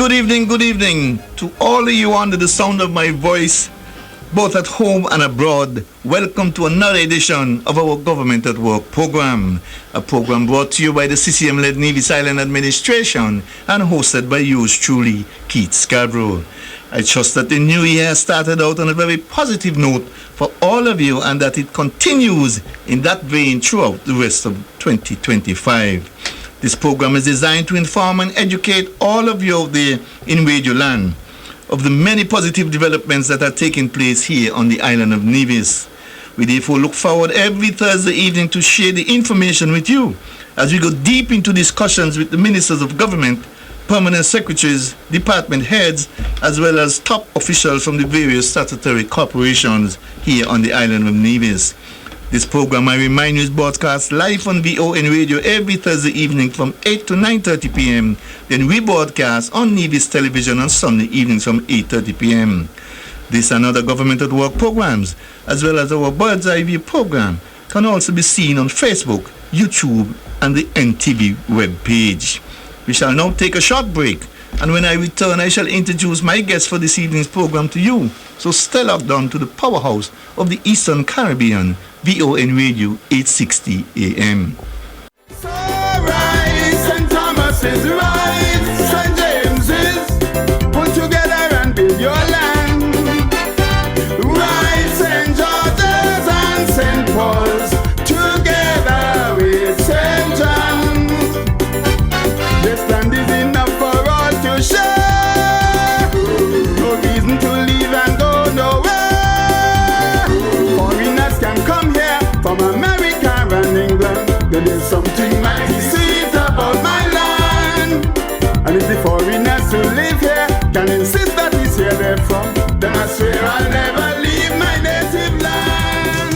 Good evening to all of you under the sound of my voice, both at home and abroad. Welcome to another edition of our Government at Work program, a program brought to you by the CCM-led Nevis Island Administration and hosted by yours truly, Keith Scarborough. I trust that the new year started out on a very positive note for all of you and that it continues in that vein throughout the rest of 2025. This program is designed to inform and educate all of you out there in Radio Land of the many positive developments that are taking place here on the island of Nevis. We therefore look forward every Thursday evening to share the information with you as we go deep into discussions with the ministers of government, permanent secretaries, department heads, as well as top officials from the various statutory corporations here on the island of Nevis. This program, I remind you, is broadcast live on VON Radio every Thursday evening from 8 to 9:30 p.m. Then we broadcast on Nevis Television on Sunday evenings from 8:30 p.m. This and other Government at Work programs, as well as our Bird's Eye View program, can also be seen on Facebook, YouTube, and the NTV web page. We shall now take a short break, and when I return, I shall introduce my guest for this evening's program to you. So stay locked on to the powerhouse of the Eastern Caribbean, VON Radio 860 AM. So right, St. Thomas is right, St. James is put together and build your land. Right, St. George's and St. Paul's together with St. John's. This land is enough for all to share. No reason to leave and go nowhere. Foreigners can come here from America and England. There is something mighty sweet about my land. And if the foreigners who live here can insist that it's here they're from, then I swear I'll never leave my native land.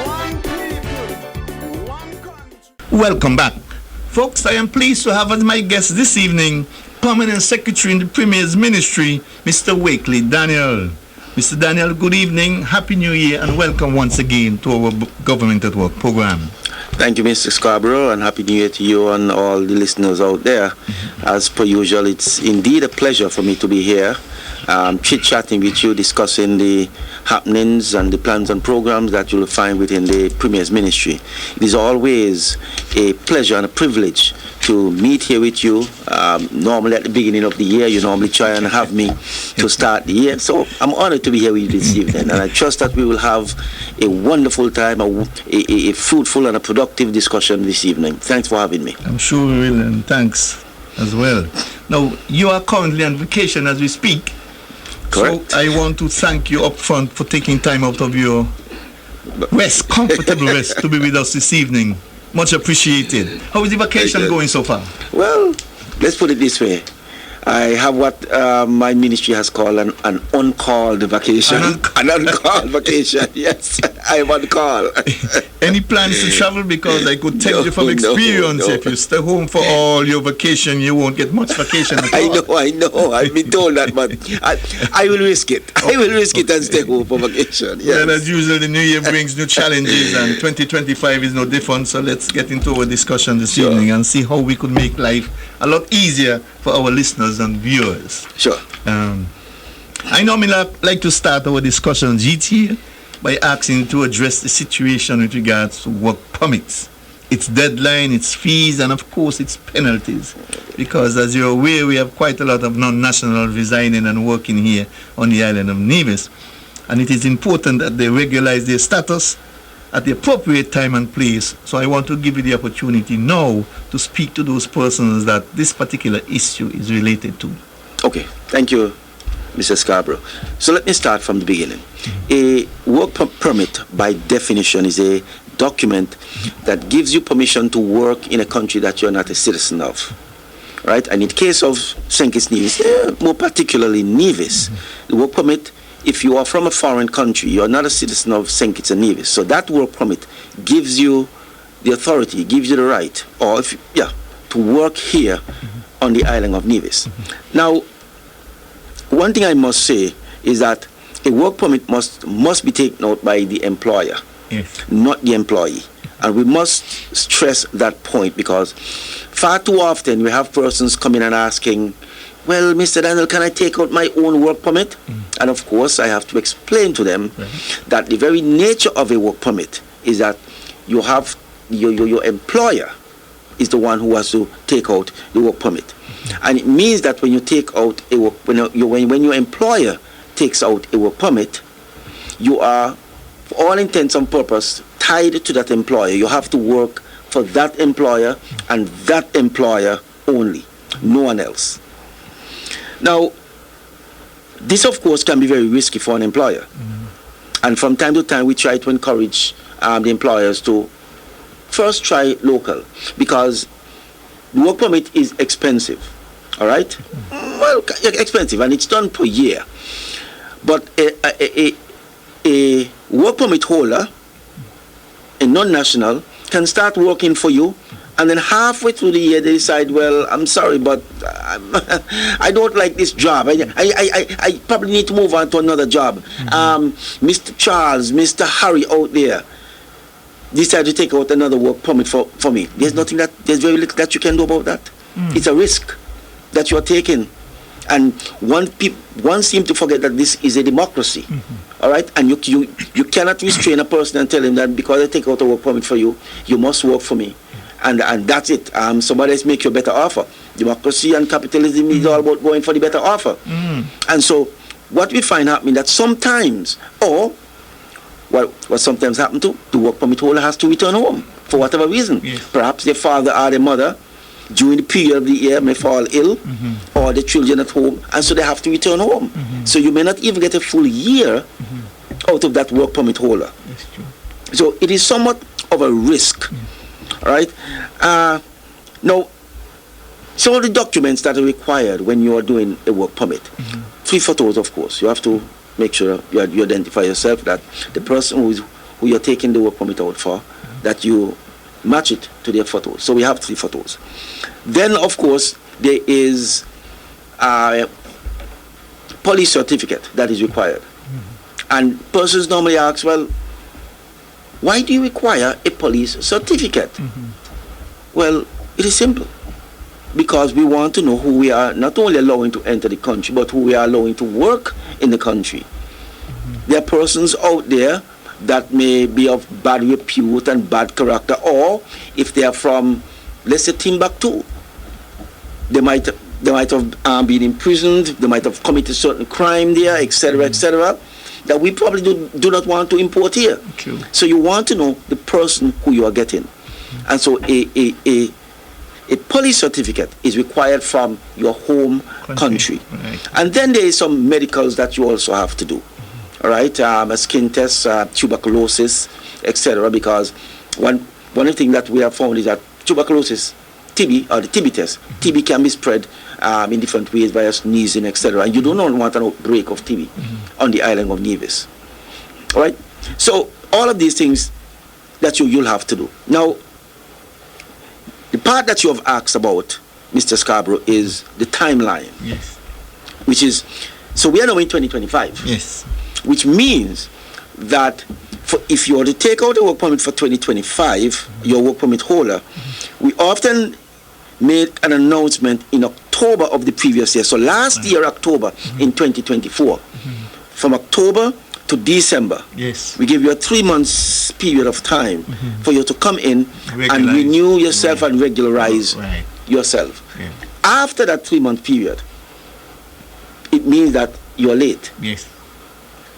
One people, one country. Welcome back. Folks, I am pleased to have as my guest this evening, Permanent Secretary in the Premier's Ministry, Mr. Wakely Daniel. Mr. Daniel, good evening, Happy New Year, and welcome once again to our Government at Work program. Thank you, Mr. Scarborough, and Happy New Year to you and all the listeners out there. As per usual, it's indeed a pleasure for me to be here, chit-chatting with you, discussing the happenings and the plans and programs that you'll find within the Premier's Ministry. It is always a pleasure and a privilege to meet here with you. Normally at the beginning of the year, you normally try and have me to start the year. So I'm honored to be here with you this evening, and I trust that we will have a wonderful time, a fruitful and a productive discussion this evening. Thanks for having me. I'm sure we will, and thanks as well. Now, you are currently on vacation as we speak. Correct. So I want to thank you up front for taking time out of your rest, comfortable rest, to be with us this evening. Much appreciated. How is the vacation going so far? Well, let's put it this way. I have what my ministry has called an uncalled vacation. An uncalled vacation, yes. I am on call. Any plans to travel? Because I could tell you from experience, if you stay home for all your vacation, you won't get much vacation at all. I know. I've been told that, but I will risk it. I will risk it and stay home for vacation. Yes. Well, as usual, the new year brings new challenges, and 2025 is no different. So let's get into our discussion this evening and see how we could make life a lot easier for our listeners and viewers. Sure. I normally like to start our discussions each year by asking to address the situation with regards to work permits, its deadline, its fees, and of course its penalties. Because as you're aware, we have quite a lot of non-nationals residing and working here on the island of Nevis, and it is important that they regularize their status at the appropriate time and place. So I want to give you the opportunity now to speak to those persons that this particular issue is related to. Okay, thank you, Mr. Scarborough. So let me start from the beginning. A work permit, by definition, is a document that gives you permission to work in a country that you're not a citizen of. Right? And in the case of St. Kitts Nevis, more particularly Nevis, the work permit, if you are from a foreign country, you're not a citizen of St. Kitts and Nevis. So that work permit gives you the authority, gives you the right, or to work here on the island of Nevis. Now, one thing I must say is that a work permit must be taken out by the employer, not the employee. And we must stress that point, because far too often we have persons coming and asking, well, Mr. Daniel, can I take out my own work permit? And of course, I have to explain to them that the very nature of a work permit is that you have your employer is the one who has to take out the work permit. And it means that when you take out a work, when your employer takes out a work permit, you are, for all intents and purposes, tied to that employer. You have to work for that employer and that employer only, no one else. Now, this of course can be very risky for an employer. And from time to time we try to encourage the employers to first try local, because the work permit is expensive, all right? Well, expensive, and it's done per year. But a work permit holder, a non-national, can start working for you, and then halfway through the year they decide, well, I'm sorry, but I don't like this job. I probably need to move on to another job. Mr. Charles, Mr. Harry out there decide to take out another work permit for me. There's there's very little that you can do about that. It's a risk that you're taking. And one seems to forget that this is a democracy. All right? And you cannot restrain a person and tell him that because I take out a work permit for you, you must work for me. And that's it. Somebody else make you a better offer. Democracy and capitalism is all about going for the better offer. And so what we find happening that sometimes, or what sometimes happens to the work permit holder has to return home for whatever reason. Perhaps their father or their mother during the period of the year may fall ill, or the children at home, and so they have to return home. So you may not even get a full year out of that work permit holder. That's true. So it is somewhat of a risk. All right. Now, some of the documents that are required when you are doing a work permit, 3 photos, of course. You have to make sure you identify yourself, that the person who you're taking the work permit out for, that you match it to their photos. So we have 3 photos. Then, of course, there is a police certificate that is required. And persons normally ask, well, why do you require a police certificate? Well, it is simple. Because we want to know who we are not only allowing to enter the country, but who we are allowing to work in the country. There are persons out there that may be of bad repute and bad character, or if they are from, let's say, Timbuktu, they might have been imprisoned, they might have committed certain crime there, etc., that we probably do not want to import here. True. So you want to know the person who you are getting. And so a police certificate is required from your home country. Right. And then there is some medicals that you also have to do. All right, a skin test, tuberculosis, etc. Because one of the things that we have found is that tuberculosis, TB, or the TB test, TB can be spread in different ways via sneezing, etc. And you do not want an outbreak of TB on the island of Nevis. All right, so all of these things that you'll have to do. Now, the part that you have asked about, Mr. Scarborough, is the timeline. Yes. Which is, so we are now in 2025. Yes. Which means that if you are to take out a work permit for 2025, your work permit holder, we often made an announcement in October of the previous year. So last year, October, in 2024, from October to December, yes, we give you a 3 months period of time for you to come in and Regularize. renew yourself and regularize Right. yourself. Yeah. After that 3 month period, it means that you're late. Yes.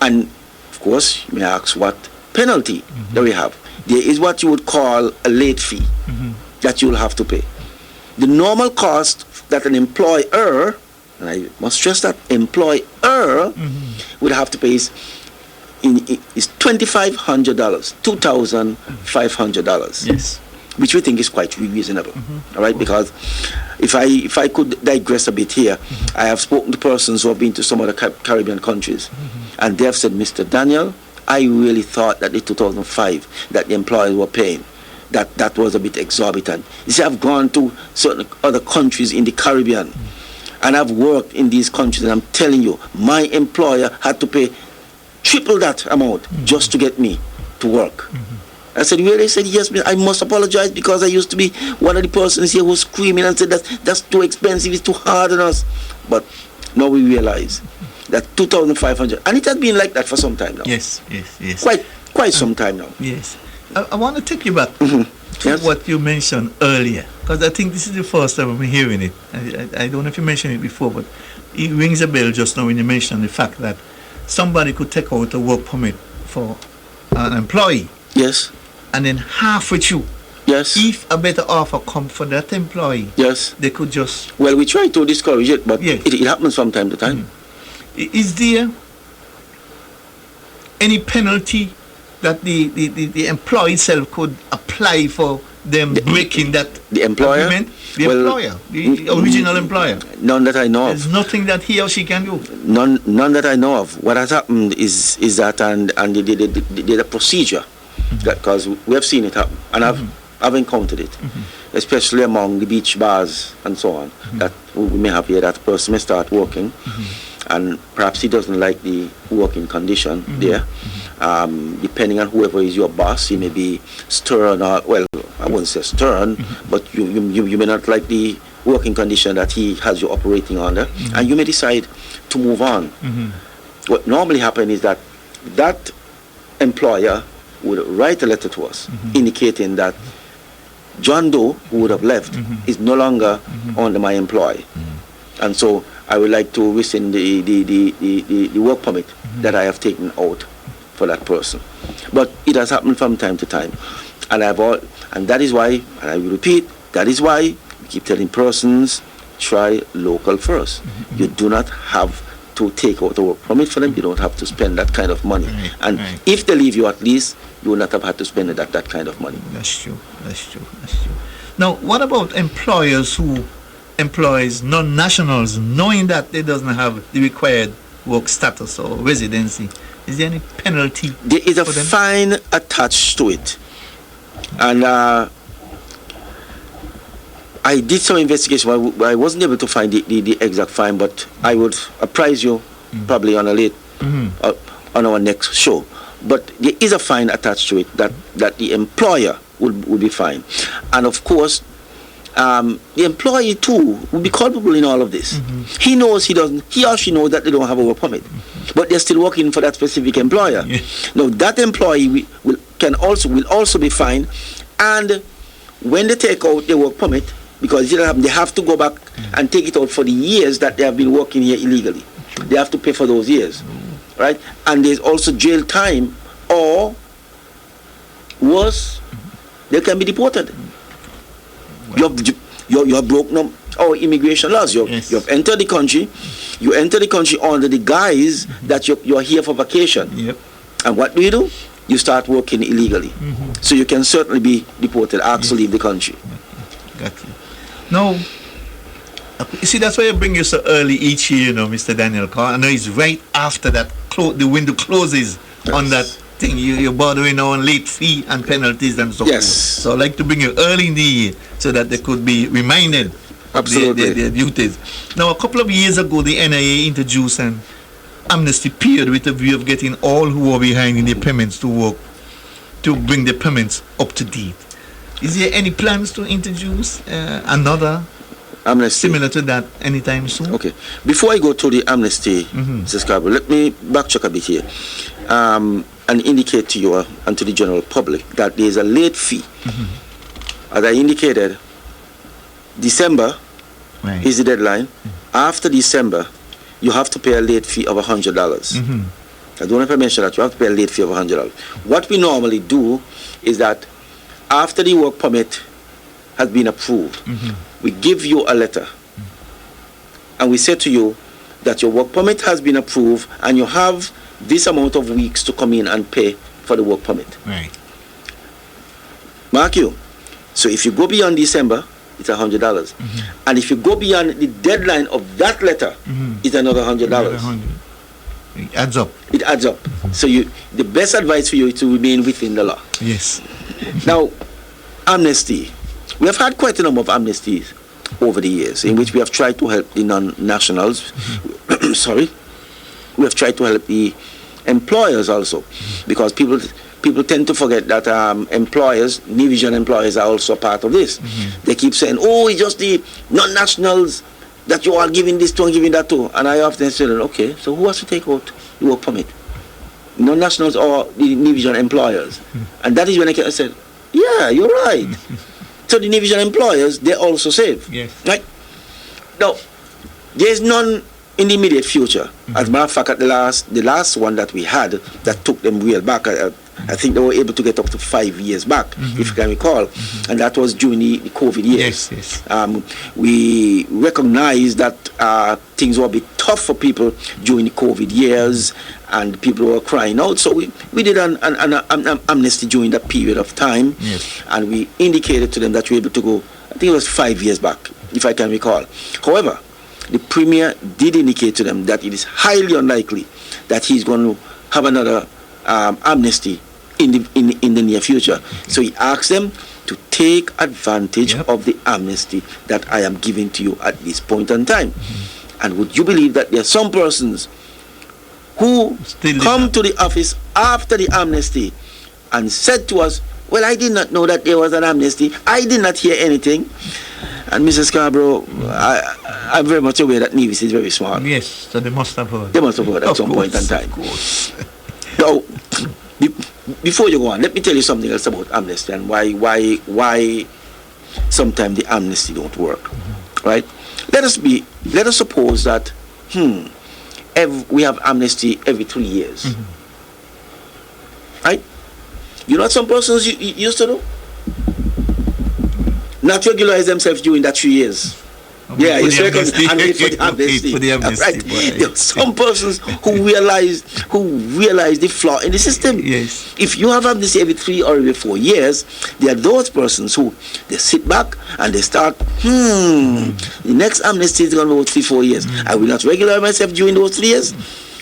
And of course, you may ask what penalty that we have. There is what you would call a late fee that you'll have to pay. The normal cost that an employer, and I must stress that, employer would have to pay is $2,500, $2,500. Yes. Which we think is quite reasonable. All right, because if I could digress a bit here, I have spoken to persons who have been to some other Caribbean countries, and they have said, Mr. Daniel, I really thought that the 2005 that the employers were paying, that was a bit exorbitant. You see, I've gone to certain other countries in the Caribbean, and I've worked in these countries, and I'm telling you, my employer had to pay triple that amount just to get me to work. I said, "Where?" They said, "Yes, I must apologize because I used to be one of the persons here who was screaming and said that's too expensive, it's too hard on us." But now we realize that 2,500, and it has been like that for some time now. Yes. Quite some time now. Yes. I want to take you back to Yes. what you mentioned earlier, because I think this is the first time I'm hearing it. I don't know if you mentioned it before, but it rings a bell just now when you mentioned the fact that somebody could take out a work permit for an employee, Yes. and then half with you. Yes. If a better offer come for that employee, Yes. they could just... Well, we try to discourage it, but Yes. it happens from time to time. Is there any penalty that the employee itself could apply for them breaking that The employer? agreement? The Well, employer, the original employer. None that I know There's of. nothing that he or she can do. None that I know of. What has happened is that and the procedure, because we have seen it happen, and I've encountered it, especially among the beach bars and so on. That we may have here, that a person may start working, and perhaps he doesn't like the working condition there. Depending on whoever is your boss, he may be stern or, well, I wouldn't say stern, but you may not like the working condition that he has you operating under, and you may decide to move on. What normally happens is that that employer would write a letter to us indicating that John Doe, who would have left, is no longer under my employ, and so I would like to rescind the work permit that I have taken out for that person. But it has happened from time to time, and and that is why, and I will repeat, that is why we keep telling persons, try local first. You do not have to take out a work permit for them. You don't have to spend that kind of money. Right, And right. if they leave you, at least you will not have had to spend that kind of money. That's true. Now, what about employers who employs non-nationals, knowing that they doesn't have the required work status or residency? Is there any penalty? There is a for them? fine attached to it, and I did some investigation. I wasn't able to find the exact fine, but I would apprise you probably on a late on our next show. But there is a fine attached to it that the employer will be fined, and of course the employee too will be culpable in all of this. He knows he or she knows that they don't have a work permit, but they're still working for that specific employer. Yeah. Now that employee will also be fined, and when they take out their work permit, because they have to go back and take it out for the years that they have been working here illegally. They have to pay for those years, right? And there's also jail time, or worse, they can be deported. You have broken our immigration laws. You have entered the country. You enter the country under the guise that you're here for vacation. Yep. And what do? You start working illegally. So you can certainly be deported, asked to leave the country. Got you. Now, you see, that's why I bring you so early each year, Mr. Daniel Carr. I know it's right after that the window closes on that thing. You're bothering on late fee and penalties and so forth. So I like to bring you early in the year so that they could be reminded of their duties. Now, a couple of years ago, the NIA introduced an amnesty period with a view of getting all who are behind in their payments to work, to bring their payments up to date. Is there any plans to introduce another amnesty similar to that anytime soon? Okay. Before I go to the amnesty, Mr. Scarborough, let me backtrack a bit here and indicate to you and to the general public that there is a late fee. As I indicated, December is the deadline. After December, you have to pay a late fee of $100. I don't know if I mentioned that. You have to pay a late fee of $100. What we normally do is that after the work permit has been approved, we give you a letter and we say to you that your work permit has been approved and you have this amount of weeks to come in and pay for the work permit. Right. Mark you. So if you go beyond December, it's $100. And if you go beyond the deadline of that letter, it's another $100. It adds up. It adds up. So the best advice for you is to remain within the law. Yes. Now, amnesty. We have had quite a number of amnesties over the years in which we have tried to help the non-nationals. Sorry. We have tried to help the employers also, because people people tend to forget that employers, Nevision employers, are also part of this. They keep saying, oh, it's just the non-nationals that you are giving this to and giving that to. And I often say, okay, so who has to take out the work permit? Non-nationals or the Nevision employers? And that is when I said, yeah, you're right. So the Nevision employers, they also save. Yes. Right? Now, there's none in the immediate future. As a matter of fact, the last one that we had that took them real back, I think they were able to get up to 5 years back, if you can recall, and that was during the COVID years. Yes, yes. We recognized that things were a bit tough for people during the COVID years, and people were crying out. So we did an amnesty during that period of time, yes. and we indicated to them that we were able to go, I think it was 5 years back, if I can recall. However, the Premier did indicate to them that it is highly unlikely that he's going to have another amnesty in the near future. So he asked them to take advantage of the amnesty that I am giving to you at this point in time. And would you believe that there are some persons who come to the office after the amnesty and said to us, well, I did not know that there was an amnesty. I did not hear anything. And Mrs. Scarborough, I'm very much aware that Nevis is very smart. Yes, so they must have heard. They must have heard at some point in time. Of course. Now, before you go on, let me tell you something else about amnesty and why sometimes the amnesty don't work. Right? Let us suppose that we have amnesty every 3 years. Right? You know what some persons used to do? Not regularize themselves during that 3 years. Yeah, it's and wait for the amnesty. Right. Right. Some persons who realize the flaw in the system. Yes. If you have amnesty every 3 or every 4 years, there are those persons who they sit back and they start, the next amnesty is going to be about 3-4 years. I will not regularize myself during those 3 years.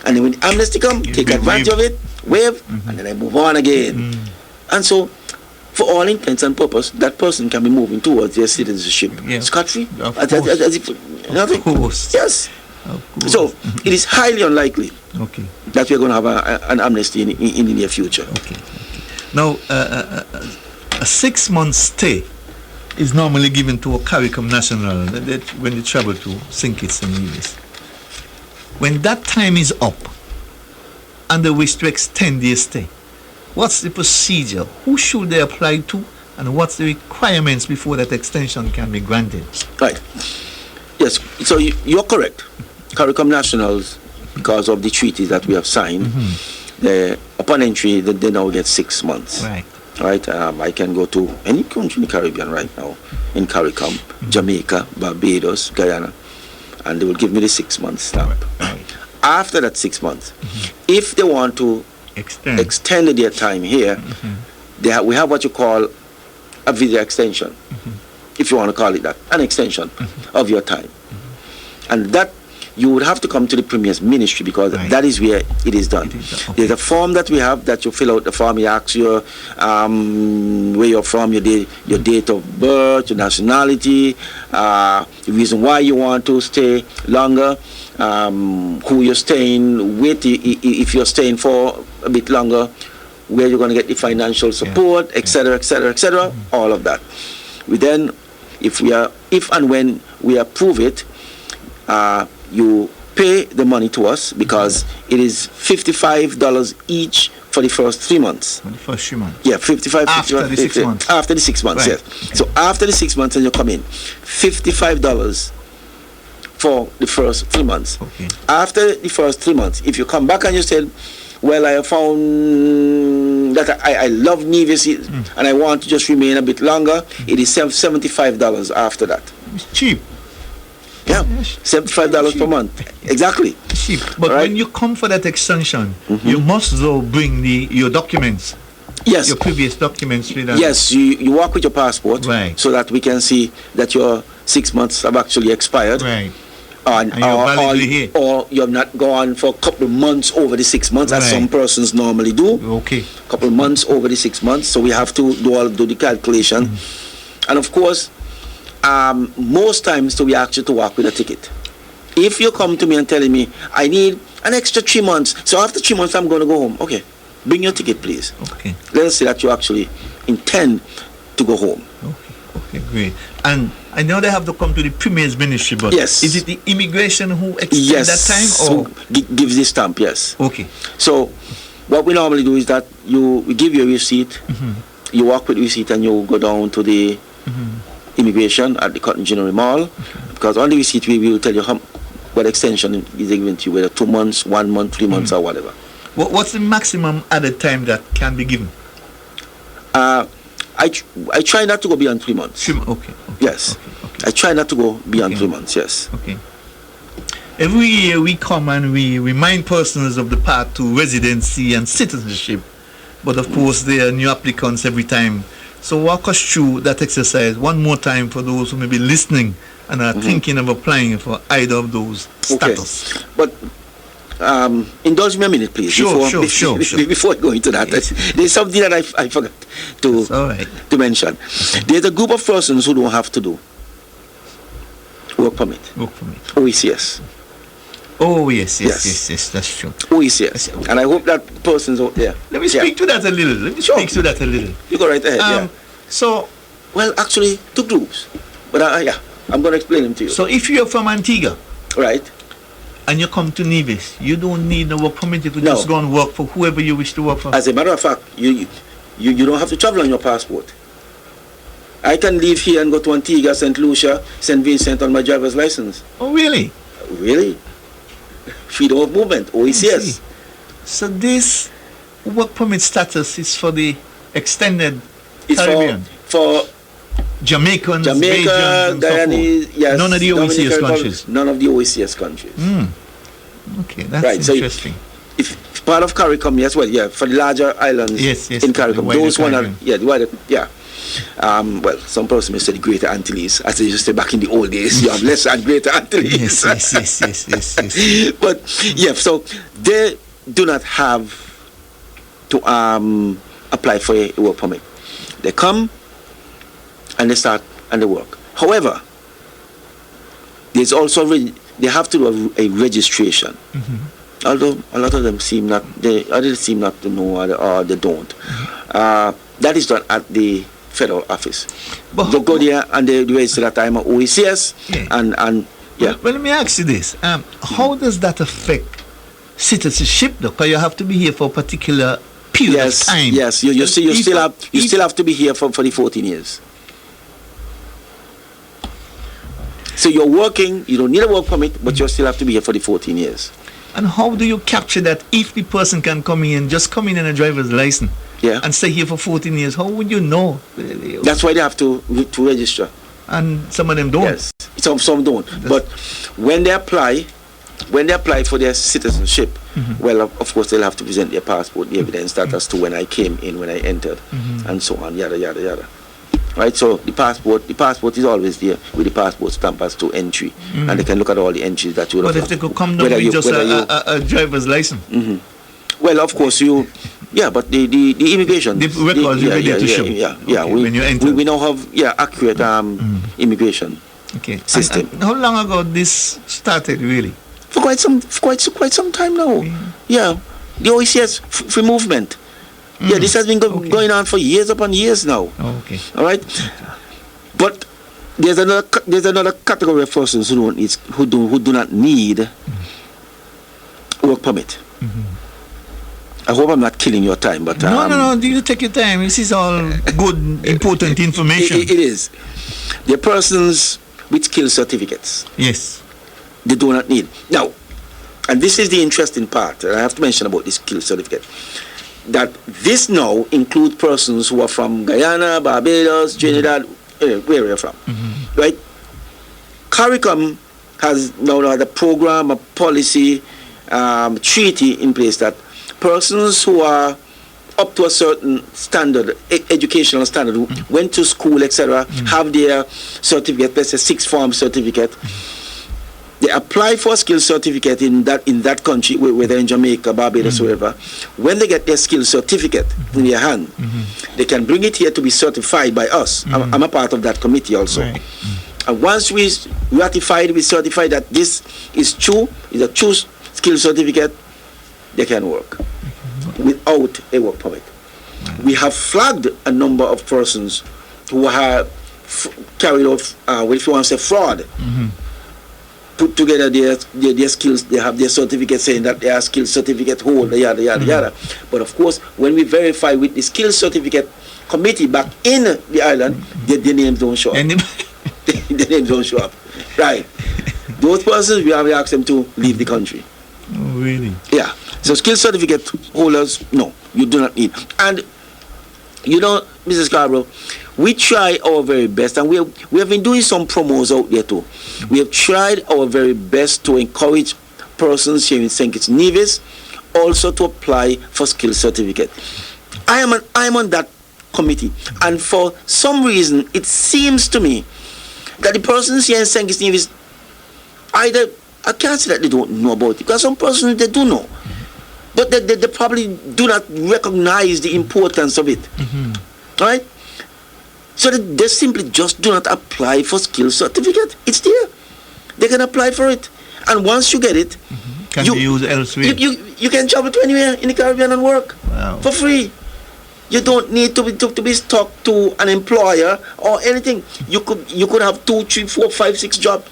And then when the amnesty comes, take advantage of it, wave, and then I move on again. And so, for all intents and purposes, that person can be moving towards their citizenship scot-free. Of course. Yes. Of course. So, it is highly unlikely that we're going to have an amnesty in the near future. Okay. Now, a 6-month stay is normally given to a CARICOM national when they travel to St. Kitts and Nevis. When that time is up and they wish to extend their stay, what's the procedure? Who should they apply to? And what's the requirements before that extension can be granted? Right. Yes. So you're correct. CARICOM nationals, because of the treaties that we have signed, upon entry, they now get 6 months. Right. Right. I can go to any country in the Caribbean right now, in CARICOM, Jamaica, Barbados, Guyana, and they will give me the 6 month stamp. Right. After that 6 months, if they want to extend their time here, we have what you call a visa extension, if you want to call it that, an extension of your time. And that you would have to come to the Premier's ministry, because that is where it is done. There's a form that we have that you fill out. The form, it asks you where you're from, your date of birth, your nationality, the reason why you want to stay longer, who you're staying with, if you're staying for a bit longer, where you're going to get the financial support, etc., etc., etc., all of that. We then, if and when we approve it, you pay the money to us, because it is $55 each for the first 3 months. For the first 3 months? Yeah, 55. After the 6 months? After the 6 months, yes. So after the 6 months, and you come in, $55 for the first 3 months. After the first 3 months, if you come back and you said, well, I have found that I love Nevis and I want to just remain a bit longer, it is $75 after that. It's cheap. Yeah, $75 per month. Exactly. Cheap. But when you come for that extension, you must though bring your documents. Yes. Your previous documents. Yes, you walk with your passport, so that we can see that your 6 months have actually expired. Right. And you're or you have not gone for a couple of months over the 6 months, as some persons normally do. Okay. Couple of months over the 6 months, so we have to do the calculation. And of course, most times, so we ask you to walk with a ticket. If you come to me and telling me, I need an extra 3 months, so after 3 months I'm going to go home. Okay, Bring your ticket, please. Okay. Let us say that you actually intend to go home. Okay, great. And I know they have to come to the Premier's Ministry, but yes. Is it the immigration who extend yes. that time? Or? Gives the stamp, yes. Okay. So what we normally do is that we give you a receipt, you walk with the receipt and you go down to the immigration at the Cotton General Mall, because on the receipt we will tell you what extension is given to you, whether 2 months, 1 month, 3 months or whatever. What's the maximum added time that can be given? I try not to go beyond 3 months. Okay. Yes. Okay. I try not to go beyond 3 months, yes. Okay. Every year we come and we remind persons of the path to residency and citizenship, but of course there are new applicants every time. So walk us through that exercise one more time for those who may be listening and are thinking of applying for either of those status. Okay. But indulge me a minute, please. Sure. Before I go into that, there's something that I forgot to mention. There's a group of persons who don't have to do work permit. OECS. Oh, yes, that's true. OECS. And I hope that person's out there. Let me speak to that a little. You go right ahead, So, well, actually, 2 groups. But I'm going to explain them to you. So if you're from Antigua, right, and you come to Nevis, you don't need a work permit. You can just go and work for whoever you wish to work for. As a matter of fact, you don't have to travel on your passport. I can leave here and go to Antigua, St. Lucia, St. Vincent on my driver's license. Oh, really? Really? Freedom of movement, OECS. So this work permit status is for the extended Caribbean? For Jamaica, Guyanese, yes. None of the OECS countries? None of the OECS countries. Okay, that's interesting. So if part of CARICOM, yes, for the larger islands in CARICOM, those one are, well, some person may say the Greater Antilles, as they used to say back in the old days. You have Lesser and Greater Antilles. Yes. But so they do not have to apply for a work permit. They come and they start and they work. However, there's also they have to do a registration. Although a lot of them seem not to know or they don't. That is done at the federal office. But they go there and they register that I'm an OECS and Well, let me ask you this: how does that affect citizenship, though? Because you have to be here for a particular period of time. Yes, you still have to be here for the 14 years. So you're working. You don't need a work permit, but you still have to be here for the 14 years. And how do you capture that if the person can come in a driver's license and stay here for 14 years? How would you know? That's why they have to register. And some of them don't. Yes, some don't. But when they apply for their citizenship, well, of course, they'll have to present their passport, the evidence that as to when I came in, when I entered, and so on, yada, yada, yada. Right, so the passport is always there with the passport stamp as to entry, and they can look at all the entries that you. But if they could come down with just a driver's license. Well, of course but the immigration, the records you ready to show. When you enter. We now have accurate immigration system. And how long ago this started, really? For quite some time now. The OECS free movement. This has been going on for years upon years now. All right, but there's another category of persons who do not need work permit. I hope I'm not killing your time, but no. You take your time. This is all good, important information. It is. There are persons with skill certificates. Yes. They do not need now, and this is the interesting part. And I have to mention about this skill certificate. That this now includes persons who are from Guyana, Barbados, Trinidad, where you're from, right? CARICOM has now had a program, a policy, treaty in place that persons who are up to a certain standard, educational standard, who went to school, etc., have their certificate, let's say 6th form certificate. They apply for a skill certificate in that country, whether in Jamaica, Barbados, wherever. When they get their skill certificate in their hand, they can bring it here to be certified by us. I'm a part of that committee also. Right. And once we certify that this is a true skill certificate, they can work. without a work permit. We have flagged a number of persons who have carried out, if you want to say fraud, put together their skills, they have their certificate saying that they are skills certificate holder, yada, yada, yada. But of course, when we verify with the skills certificate committee back in the island, their names don't show up. Their names don't show up. Right. Those persons, we have asked them to leave the country. Oh, really? Yeah. So skills certificate holders, no, you do not need. And, you know, Mrs. Scarborough, we try our very best, and we have been doing some promos out there too. We have tried our very best to encourage persons here in St. Kitts Nevis also to apply for skills certificate. I am on that committee, and for some reason it seems to me that the persons here in St. Kitts Nevis, either, I can't say that they don't know about it, because some persons they do know, but they probably do not recognize the importance of it. Right? So they simply just do not apply for skills certificate. It's there. They can apply for it. And once you get it, can be used elsewhere. You can travel to anywhere in the Caribbean and work for free. You don't need to be stuck to an employer or anything. You could have 2, 3, 4, 5, 6 jobs.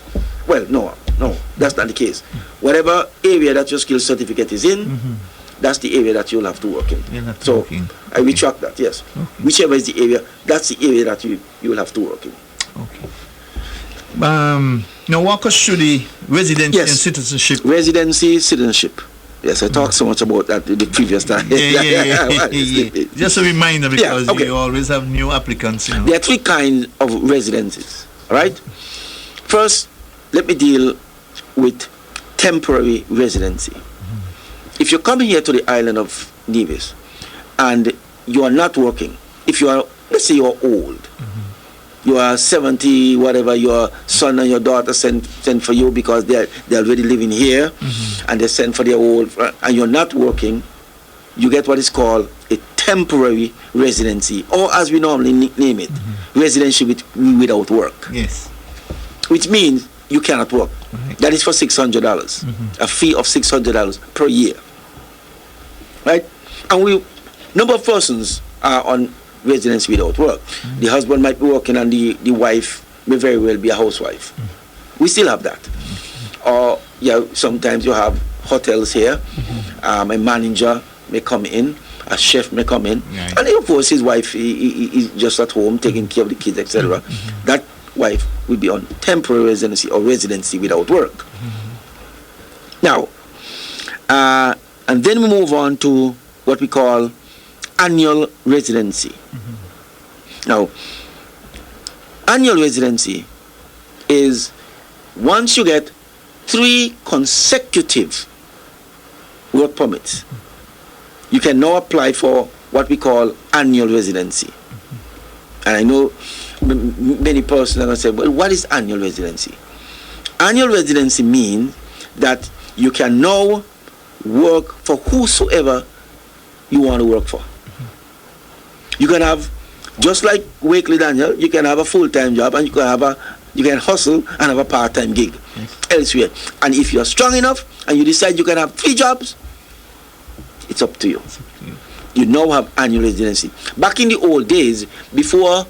Well, no, that's not the case. Whatever area that your skills certificate is in, that's the area that you'll have to work in. So I retract that, yes. Okay. Whichever is the area, that's the area that you will have to work in. Okay. Now walk us through the residency and citizenship. Residency, citizenship. Yes, I talked so much about that the previous time. Yeah. Just a reminder, because you always have new applicants. You know. There are 3 kinds of residencies, right? First, let me deal with temporary residency. If you're coming here to the island of Nevis and you are not working, if you are, let's say you're old, you are 70, whatever, your son and your daughter send for you because they're already living here, and they send for their old, and you're not working, you get what is called a temporary residency, or as we normally name it, residency without work. Yes. Which means you cannot work. Right. That is for $600, a fee of $600 per year. Right? And number of persons are on residence without work. The husband might be working and the wife may very well be a housewife. We still have that. Or sometimes you have hotels here. A manager may come in, a chef may come in, and of course his wife is just at home taking care of the kids, etc. That wife will be on temporary residency or residency without work. Now, and then we move on to what we call annual residency. Now, annual residency is once you get 3 consecutive work permits, you can now apply for what we call annual residency. And I know many persons are going to say, well, what is annual residency? Annual residency means that you can now work for whosoever you want to work for. You can have, just like Wakely Daniel, you can have a full-time job, and you can hustle and have a part-time gig elsewhere. And if you're strong enough and you decide you can have 3 jobs, it's up to you. You now have annual residency. Back in the old days, before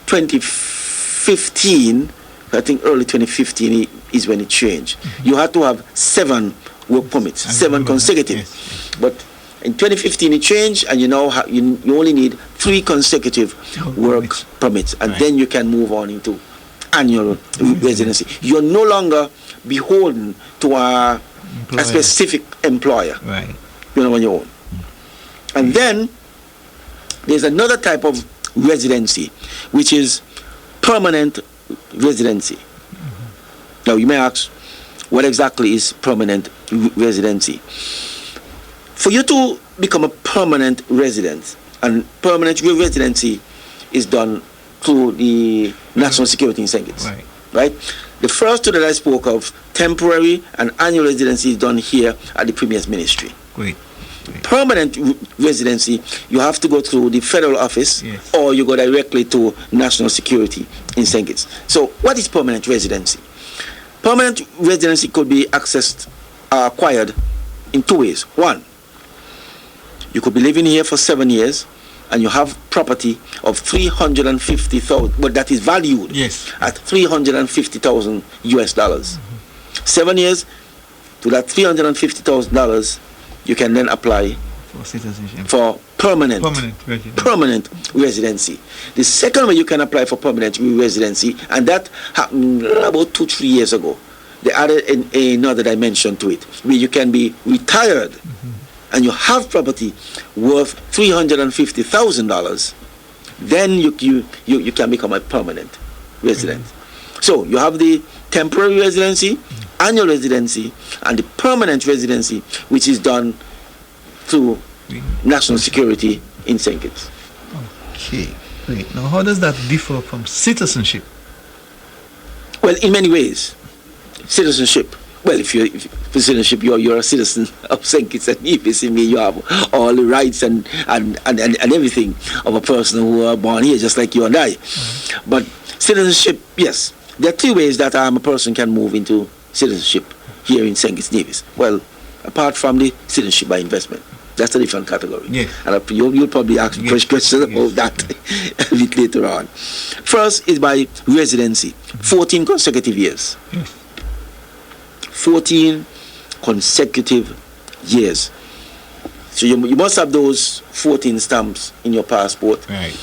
2015, I think early 2015 is when it changed. You had to have 7 work permits, 7 consecutive. Yes. But in 2015 it changed, and you now you only need 3 consecutive work permits, and then you can move on into annual residency. You're no longer beholden to a specific employer. Right. You're on your own. And then there's another type of residency, which is permanent residency. Now you may ask, what exactly is permanent residency? For you to become a permanent resident, and permanent residency is done through the national security in St. Kitts. Right? The first 2 that I spoke of, temporary and annual residency, is done here at the Premier's Ministry. Great. Permanent residency, you have to go through the federal office, or you go directly to national security in St. Kitts. So what is permanent residency? Permanent residency could be acquired in 2 ways. One, You could be living here for 7 years, and you have property of 350,000, but that is valued Yes. at 350,000 US dollars. 7 years to that $350,000, you can then apply For citizenship. for permanent Permanent residence. residency. The second way you can apply for permanent residency, and that happened about 2-3 years ago. They added another dimension to it, where you can be retired and you have property worth $350,000. Then you can become a permanent resident. So you have the temporary residency, annual residency, and the permanent residency, which is done through national security in St. Kitts. Okay, great. Now, how does that differ from citizenship? Well, in many ways, citizenship. Well, if for citizenship, you're a citizen of St. Kitts and Nevis. I mean, you have all the rights and everything of a person who are born here, just like you and I. But citizenship, yes, there are 3 ways that a person can move into citizenship here in St. Kitts Nevis. Well, apart from the citizenship by investment, that's a different category. Yes. And you'll probably ask questions about that a bit later on. First is by residency, 14 consecutive years. Yes. 14 consecutive years. So you must have those 14 stamps in your passport, Right.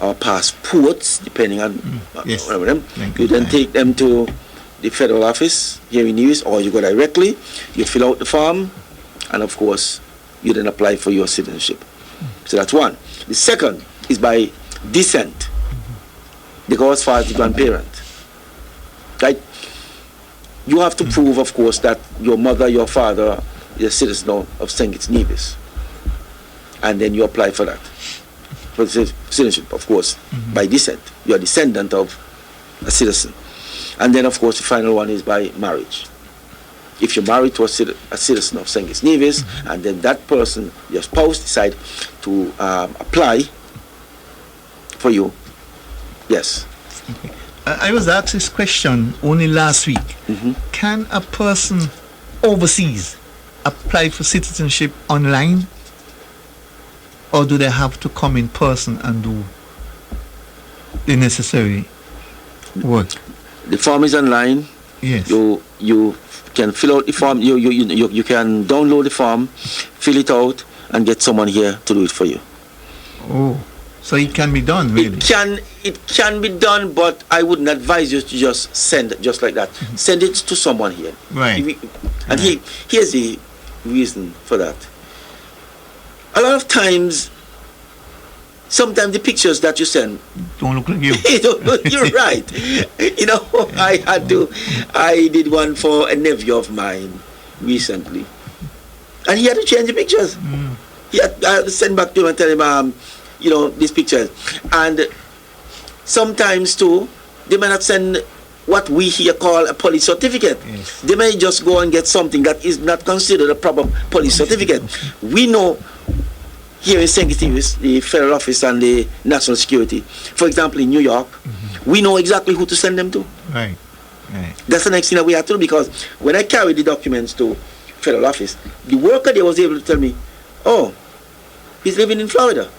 or passports, depending on Yes. one of them. Thank You you. then take them to the federal office here in Nevis, or you go directly, you fill out the form, and of course, you then apply for your citizenship. So that's one. The second is by descent. They go as far as the grandparent. Right? You have to prove, of course, that your mother, your father is a citizen of St. Kitts Nevis. And then you apply for that. For citizenship, of course, by descent. You are a descendant of a citizen. And then, of course, the final one is by marriage. If you're married to a citizen of St. Kitts Nevis, and then that person, your spouse, decide to apply for you, yes. I was asked this question only last week. Can a person overseas apply for citizenship online? Or do they have to come in person and do the necessary work? The form is online. Yes. You can fill out the form. You can download the form, fill it out, and get someone here to do it for you. Oh, so it can be done, really? It can be done, but I wouldn't advise you to just send it just like that. Send it to someone here. Right. And here's the reason for that. A lot of times, sometimes the pictures that you send Don't look like you. you're right. You know, I did one for a nephew of mine recently, and he had to change the pictures. I had to send back to him and tell him, these pictures. And sometimes too, they may not send what we here call a police certificate. Yes. They may just go and get something that is not considered a proper police certificate. We know here in St. Kitts, the federal office and the national security, for example, in New York, we know exactly who to send them to. Right. Right. That's the next thing that we have to do, because when I carried the documents to federal office, the worker there was able to tell me, oh, he's living in Florida.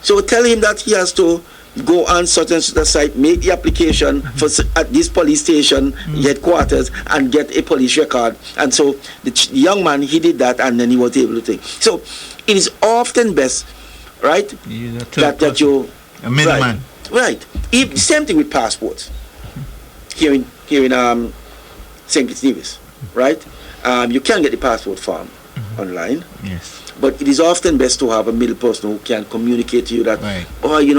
So tell him that he has to go on such and such a site, make the application for at this police station headquarters, and get a police record. And so the young man, he did that, and then he was able to take. So it is often best, right, that you a middleman. Right. Same thing with passports. Here in St. Kitts Nevis, right? You can get the passport form online. Yes. But it is often best to have a middle person who can communicate to you that, Right.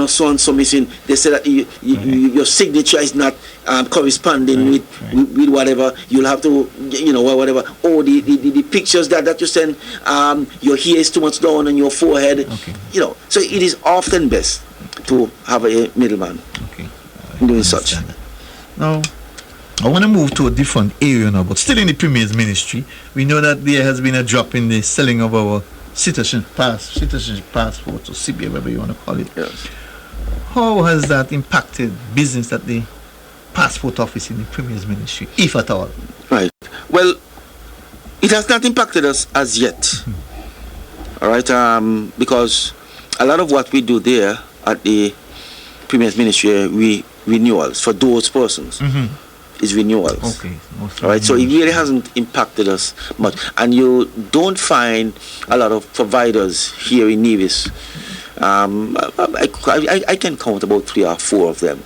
so and so missing. They say that your signature is not corresponding with whatever. You'll have to, whatever. Or the pictures that you send, your hair is too much down on your forehead. Okay. So it is often best to have a middleman Okay. doing such. Now, I want to move to a different area now, but still in the Premier's ministry. We know that there has been a drop in the selling of our citizenship passports, or CBA, whatever you want to call it. Yes. How has that impacted business at the passport office in the Premier's ministry, if at all? Right. Well, it has not impacted us as yet. All right, because a lot of what we do there at the Premier's Ministry, we renewals for those persons. Is renewals. Okay. All right, so it really hasn't impacted us much, and you don't find a lot of providers here in Nevis. I can count about 3 or 4 of them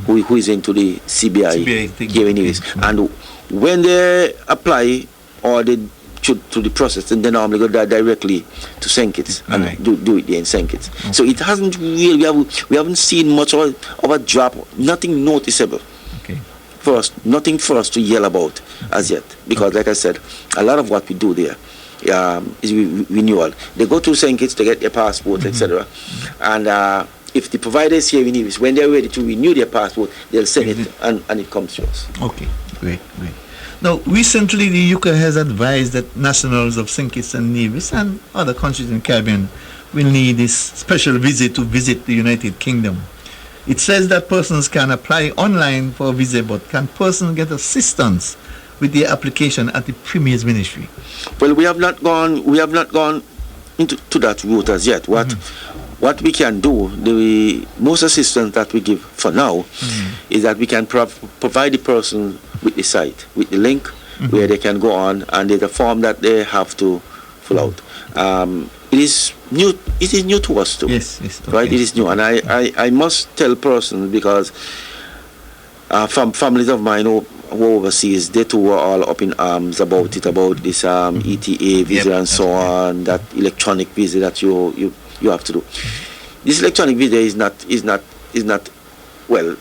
who is into the CBI here in Nevis, and when they apply or they to the process, and they normally go directly to St. Kitts and do it there in St. Kitts. So it hasn't really, we haven't seen much of a drop, nothing noticeable. For us, nothing for us to yell about as yet, because like I said, a lot of what we do there is renewal. They go to St. Kitts to get their passport, etc. And if the provider is here in Nevis, when they're ready to renew their passport, they'll send it and it comes to us. Okay, great. Now, recently the UK has advised that nationals of St. Kitts and Nevis and other countries in the Caribbean will need this special visit to visit the United Kingdom. It says that persons can apply online for a visa, but can persons get assistance with their application at the Premier's Ministry? Well, we have not gone into that route as yet. What we can do, the most assistance that we give for now is that we can provide the person with the site, with the link where they can go on, and there's a form that they have to fill out. It is new. It is new to us too. Yes. Right. It is new, and I must tell persons, because families of mine who overseas, they too were all up in arms about this ETA visa and so on, that electronic visa that you have to do. This electronic visa is not well.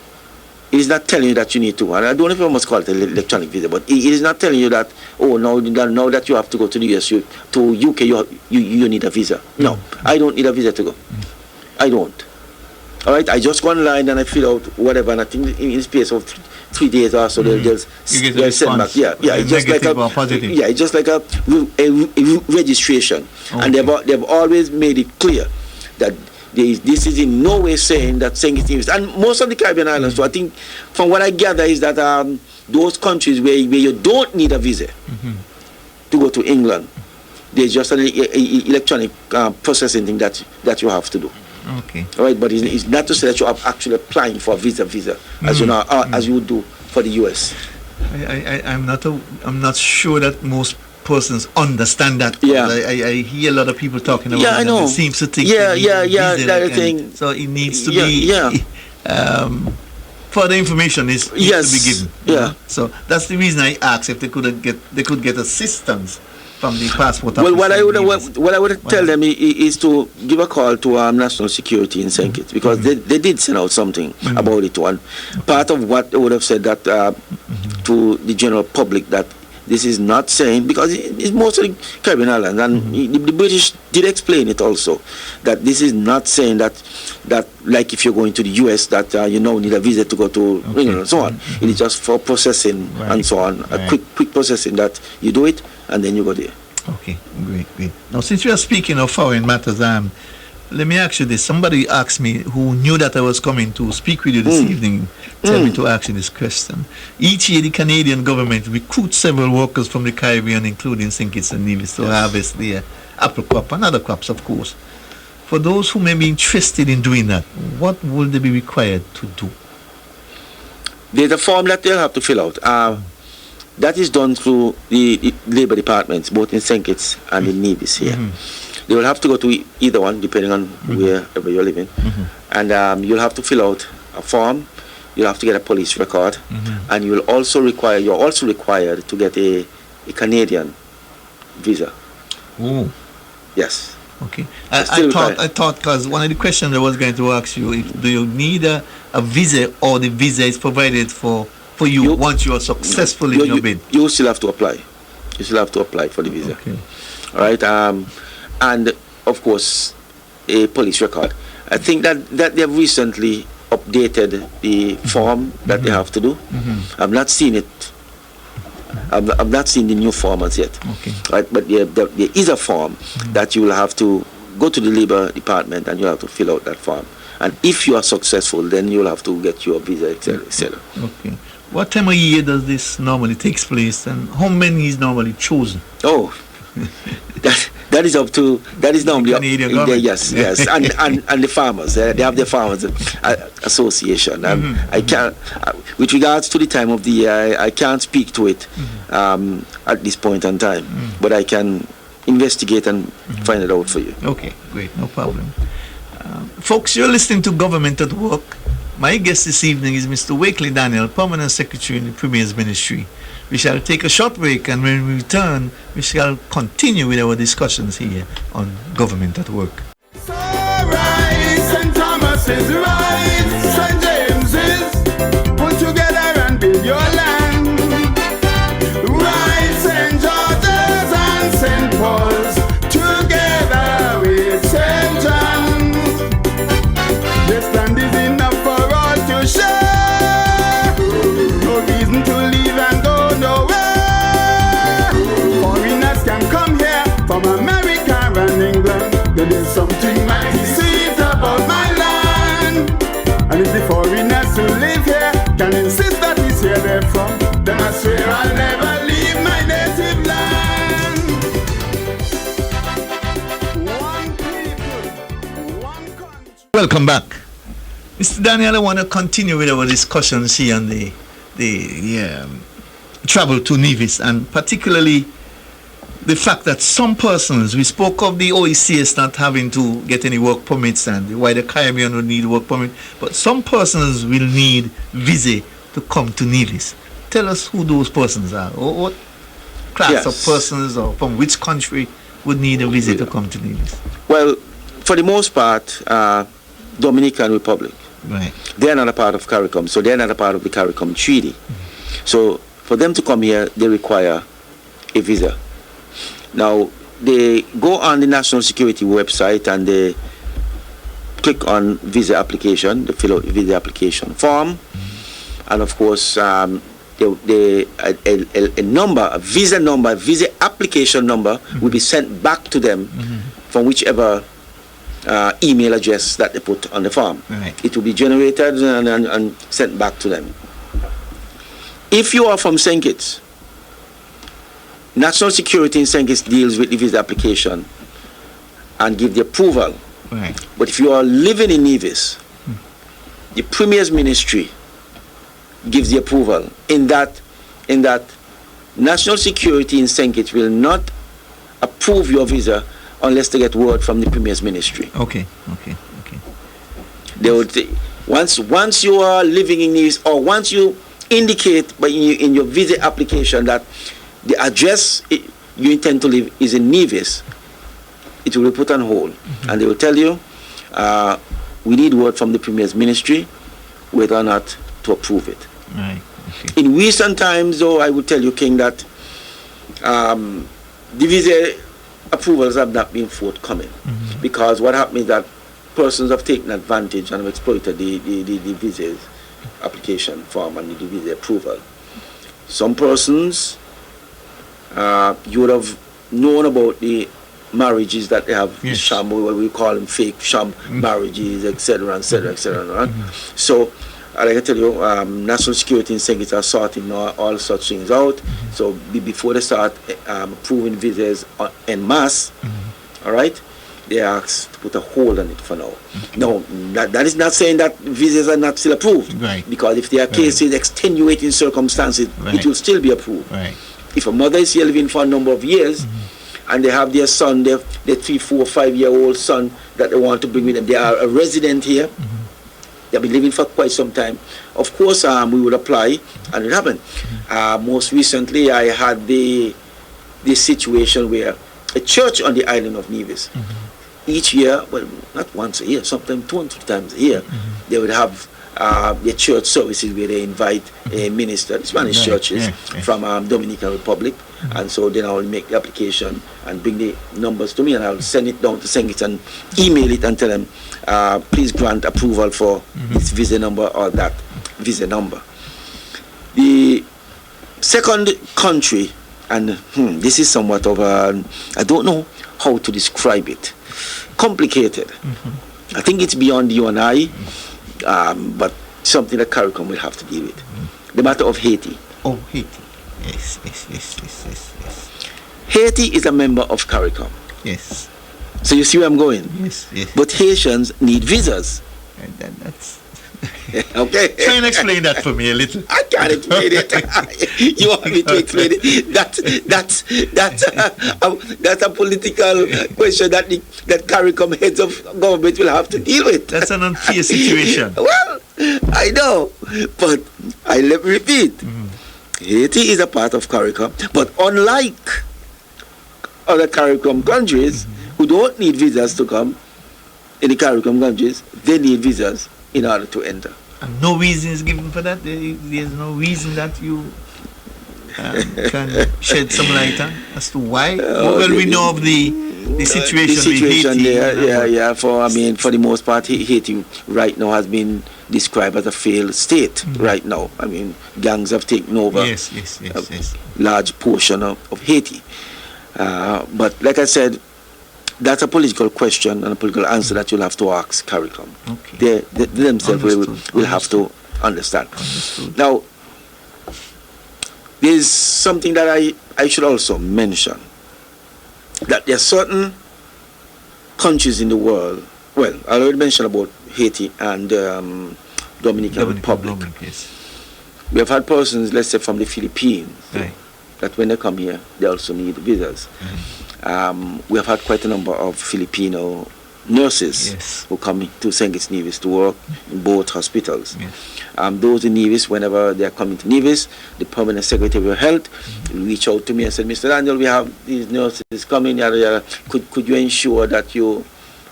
It is not telling you that you need to, and I don't know if I must call it an electronic visa, but it is not telling you that, now that you have to go to the US, to UK, you need a visa. No, I don't need a visa to go. I don't. All right, I just go online and I fill out whatever, and I think in the space of 3 days or so, they'll send back. Yeah, it's just like it's just like a registration, and they've always made it clear that this is in no way saying that St. Kitts, and most of the Caribbean islands. So I think, from what I gather, is that those countries where you don't need a visa to go to England, there's just an electronic processing thing that you have to do. Okay. All right, but it's not to say that you are actually applying for a visa, as you know, as you would do for the US. I'm not sure that most persons understand that. Yeah. I hear a lot of people talking about I know. It seems to think that thing. So it needs to be further information needs to be given. Yeah. So that's the reason I asked if they could get assistance from the passport office. Well, what I would tell them is to give a call to National Security in St. Kitts, because they did send out something about it. One part of what they would have said that to the general public, that this is not saying, because it's mostly Caribbean islands, and the British did explain it also, that this is not saying that like if you're going to the US that you now need a visa to go to, and so on. It is just for processing and so on, a quick processing that you do it and then you go there. Okay, great. Now, since we are speaking of foreign matters, let me ask you this. Somebody asked me, who knew that I was coming to speak with you this evening, tell me to ask you this question. Each year, the Canadian government recruits several workers from the Caribbean, including St. Kitts and Nevis, to harvest their apple crop and other crops, of course. For those who may be interested in doing that, what will they be required to do? There's a form that they'll have to fill out. That is done through the Labour departments, both in St. Kitts and in Nevis here. They will have to go to either one, depending on wherever you're living. And you'll have to fill out a form. You'll have to get a police record, and you're also required to get a Canadian visa. Oh. Yes. Okay. I thought, because one of the questions I was going to ask you, do you need a visa, or the visa is provided for you once you are successful in your bid? You still have to apply. You still have to apply for the visa. Okay. All right. And of course, a police record. I think that they have recently updated the form that they have to do. I've not seen it. I've not seen the new form as yet. Okay. Right, but there is a form that you will have to go to the Labour department and you have to fill out that form. And if you are successful, then you'll have to get your visa, etc., etc. Okay. What time of year does this normally take place, and how many is normally chosen? Oh, That is normally Canadian government. yes, and the farmers. They have their farmers association, and I can't. With regards to the time of the year, I can't speak to it at this point in time, but I can investigate and find it out for you. Okay, great, no problem. Folks, you're listening to Government at Work. My guest this evening is Mr. Wakely Daniel, Permanent Secretary in the Premier's Ministry. We shall take a short break, and when we return, we shall continue with our discussions here on Government at Work. So right, St. Thomas is right, St. James is put together and build your land. Right, St. George's and St. Paul's together with St. John's. This land is enough for all to share. No reason to leave and go nowhere. Foreigners can come here from America and England. There is something mighty sweet about my land. And if the foreigners who live here can insist that it's here they're from, then I swear I'll never leave my native land. One people, one country. Welcome back. Mr. Daniel, I want to continue with our discussions here on the travel to Nevis, and particularly the fact that some persons, we spoke of the OECS not having to get any work permits and why the Caribbean would need work permit, but some persons will need visa to come to Nevis. Tell us who those persons are, or what class of persons, or from which country would need a visa to come to Nevis. Well, for the most part, Dominican Republic. Right. They're not a part of CARICOM, so they're not a part of the CARICOM treaty. So for them to come here, they require a visa. Now, they go on the National Security website and they click on visa application, they fill out the visa application form, and of course, a visa application number will be sent back to them from whichever email address that they put on the form. Right. It will be generated and sent back to them. If you are from St. Kitts, National Security in St. Kitts deals with the visa application and give the approval. Right. But if you are living in Nevis, the Premier's Ministry gives the approval. In that National Security in St. Kitts will not approve your visa unless they get word from the Premier's Ministry. Okay. They would once you are living in Nevis, or once you indicate in your visa application that the address you intend to live is in Nevis, it will be put on hold, and they will tell you, we need word from the Premier's Ministry whether or not to approve it. Right. Okay. In recent times, though, I would tell you, King, that the visa approvals have not been forthcoming, because what happened is that persons have taken advantage and have exploited the visa application form and the visa approval. Some persons, you would have known about the marriages that they have, yes. sham, what we call them fake sham marriages, etc., etc., etc. So, like I tell you, National Security in St. Kitts are sorting all such things out. So before they start approving visas en masse, all right, they ask to put a hold on it for now. No, that is not saying that visas are not still approved. Right. Because if there are cases, extenuating circumstances, it will still be approved. Right. If a mother is here living for a number of years, and they have their son, their 3, 4, 5-year-old son that they want to bring with them, they are a resident here, they've been living for quite some time, of course we would apply, and it happened. Most recently I had this situation where a church on the island of Nevis, each year, well, not once a year, sometimes 2 and 3 times a year, they would have their church services where they invite a minister, Spanish churches from Dominican Republic, and so then I'll make the application and bring the numbers to me, and I'll send it down to St. Kitts and email it and tell them, please grant approval for this visa number or that visa number. The second country, and this is somewhat of a, I don't know how to describe it, complicated. I think it's beyond you and I, but something that CARICOM will have to deal with. The matter of Haiti. Oh, Haiti. Yes. Haiti is a member of CARICOM. Yes. So you see where I'm going? Yes. Yes. But Haitians need visas. And that's. Okay. Try and explain that for me a little. I can't explain it. You want me to explain it? That's a political question that that CARICOM heads of government will have to deal with. That's an unfair situation. Well, I know, but let me repeat. Haiti is a part of CARICOM, but unlike other CARICOM countries who don't need visas to come, in the CARICOM countries, they need visas in order to enter. And no reason is given for that. There's no reason that you can shed some light on as to why. Well, we know of the situation. The situation with Haiti, yeah. For the most part, Haiti right now has been described as a failed state. Right now, I mean, gangs have taken over. Yes. Large portion of Haiti. But like I said, that's a political question and a political answer that you'll have to ask CARICOM. Okay. They themselves will have to understand. Understood. Now, there's something that I should also mention. That there are certain countries in the world, well, I already mentioned about Haiti and Dominican Republic. Yes. We have had persons, let's say from the Philippines, Right. that when they come here, they also need visas. We have had quite a number of Filipino nurses who come to St. Kitts Nevis to work in both hospitals. Yes. Those in Nevis, whenever they are coming to Nevis, the permanent secretary of health will reach out to me and said, Mr. Daniel, we have these nurses coming, yada, yada. Could you ensure that you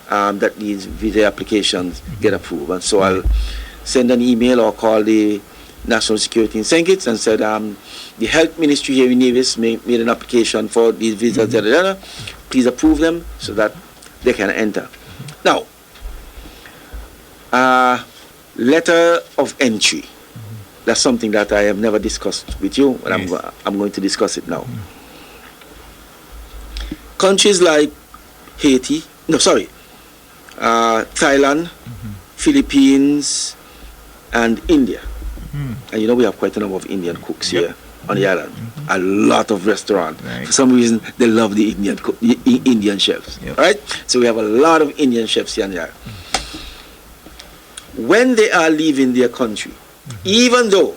that these visa applications get approved? And so I'll send an email or call the National Security in St. Kitts and said, the health ministry here in Nevis made an application for these visas, yada, yada. Please approve them so that they can enter. Now, letter of entry. That's something that I have never discussed with you, and I'm going to discuss it now. Countries like Thailand, Philippines, and India. And you know we have quite a number of Indian cooks here on the island. A lot of restaurants. Right. For some reason, they love the Indian chefs. Right? So we have a lot of Indian chefs here on the island. When they are leaving their country, even though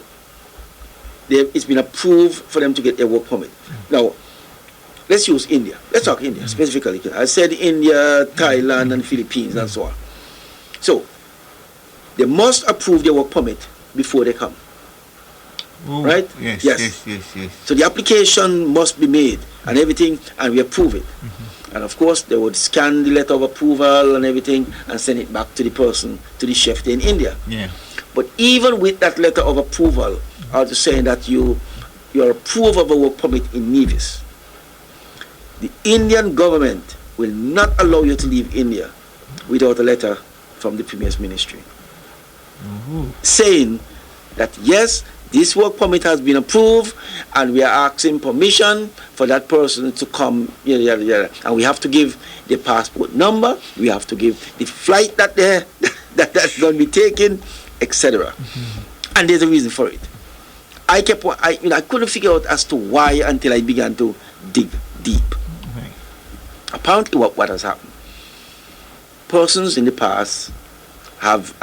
it's been approved for them to get their work permit. Now, let's use India. Let's talk India specifically. I said India, Thailand, and Philippines, and so on. So, they must approve their work permit before they come. Ooh, right? Yes. So the application must be made and everything, and we approve it. And of course, they would scan the letter of approval and everything and send it back to the person, to the chef in India. Yeah. But even with that letter of approval, or just saying that you're approved of a work permit in Nevis, the Indian government will not allow you to leave India without a letter from the Premier's ministry. Saying that yes, this work permit has been approved and we are asking permission for that person to come, yada, yada, yada. And we have to give the passport number, we have to give the flight that's going to be taken, etc. And there's a reason for it. I couldn't figure out as to why until I began to dig deep. Apparently what has happened, persons in the past have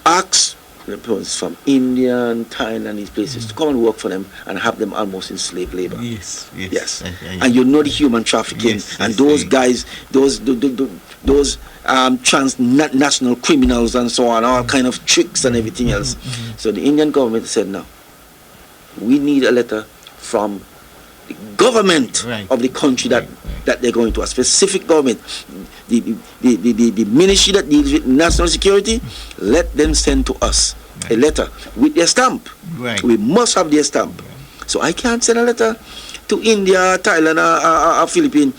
asked persons from India and Thailand, these places, to come and work for them and have them almost in slave labor. Yes. And you know the human trafficking and those guys, those transnational criminals and so on, all kind of tricks and everything else. So the Indian government said, no, we need a letter from the government of the country that they're going to, a specific government, the ministry that deals with national security. Let them send to us a letter with their stamp. We must have their stamp. So I can't send a letter to India, Thailand, or Philippines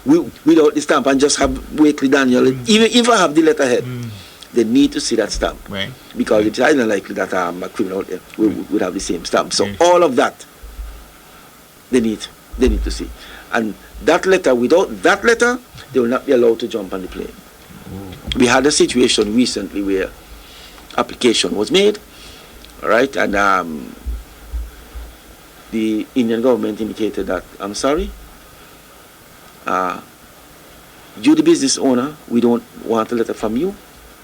without the stamp and just have Wakely Daniel. Even if I have the letterhead, they need to see that stamp. Because it's highly likely that a criminal would have the same stamp. So all of that they need to see. And that letter, without that letter, they will not be allowed to jump on the plane. We had a situation recently where application was made, all right, and the Indian government indicated that, I'm sorry, You, the business owner, we don't want a letter from you.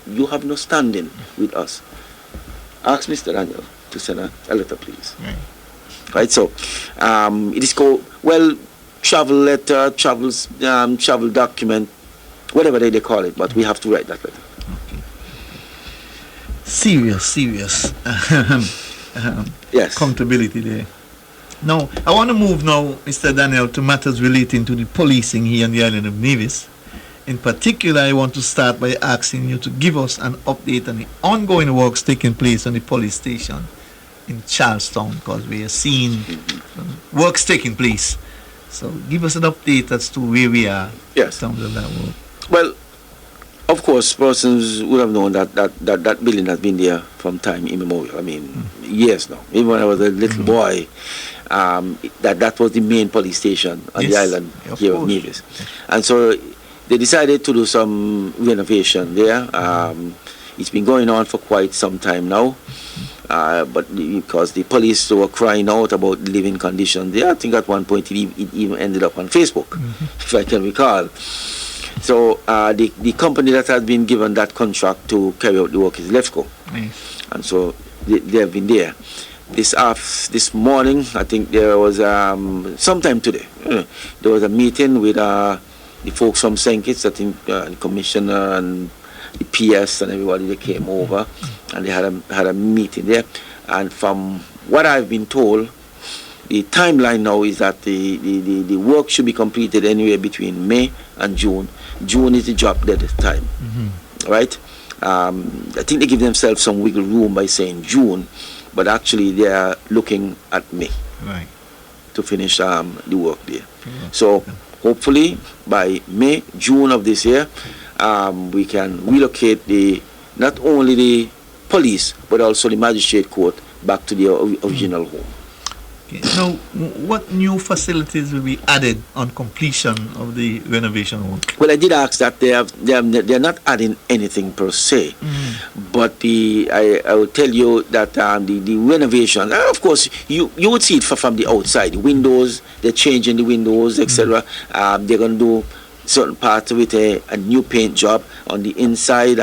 You have no standing with us. Ask Mr. Daniel to send a letter, please. Right, so it is called, well, travel letter, travel document, whatever they call it, but we have to write that letter. Okay. Serious. Yes. Accountability there. Now, I want to move now, Mr. Daniel, to matters relating to the policing here on the island of Nevis. In particular, I want to start by asking you to give us an update on the ongoing works taking place on the police station in Charlestown, because we are seeing works taking place. So give us an update as to where we are in terms of that work. Well, of course, persons would have known that building has been there from time immemorial. I mean, years now. Even when I was a little boy, that was the main police station on the island here of Nevis. And so they decided to do some renovation there. It's been going on for quite some time now. But because the police were crying out about the living conditions there, I think at one point it even ended up on Facebook, if I can recall. So the company that has been given that contract to carry out the work is Lefco. And so they have been there. This morning, I think there was sometime today, there was a meeting with the folks from St. Kitts, I think the commissioner and the PS and everybody, they came over and they had a meeting there. And from what I've been told, the timeline now is that the work should be completed anywhere between May and June. June is the drop dead time, right? I think they give themselves some wiggle room by saying June, but actually they are looking at May to finish the work there. So hopefully by May, June of this year, we can relocate not only the police but also the magistrate court back to their original home. Okay. Now, what new facilities will be added on completion of the renovation work? Well, I did ask that they're not adding anything per se, but I will tell you that the renovation, of course, you would see it from the outside. The windows, they're changing the windows, etc. They're going to do certain parts of it, a new paint job on the inside.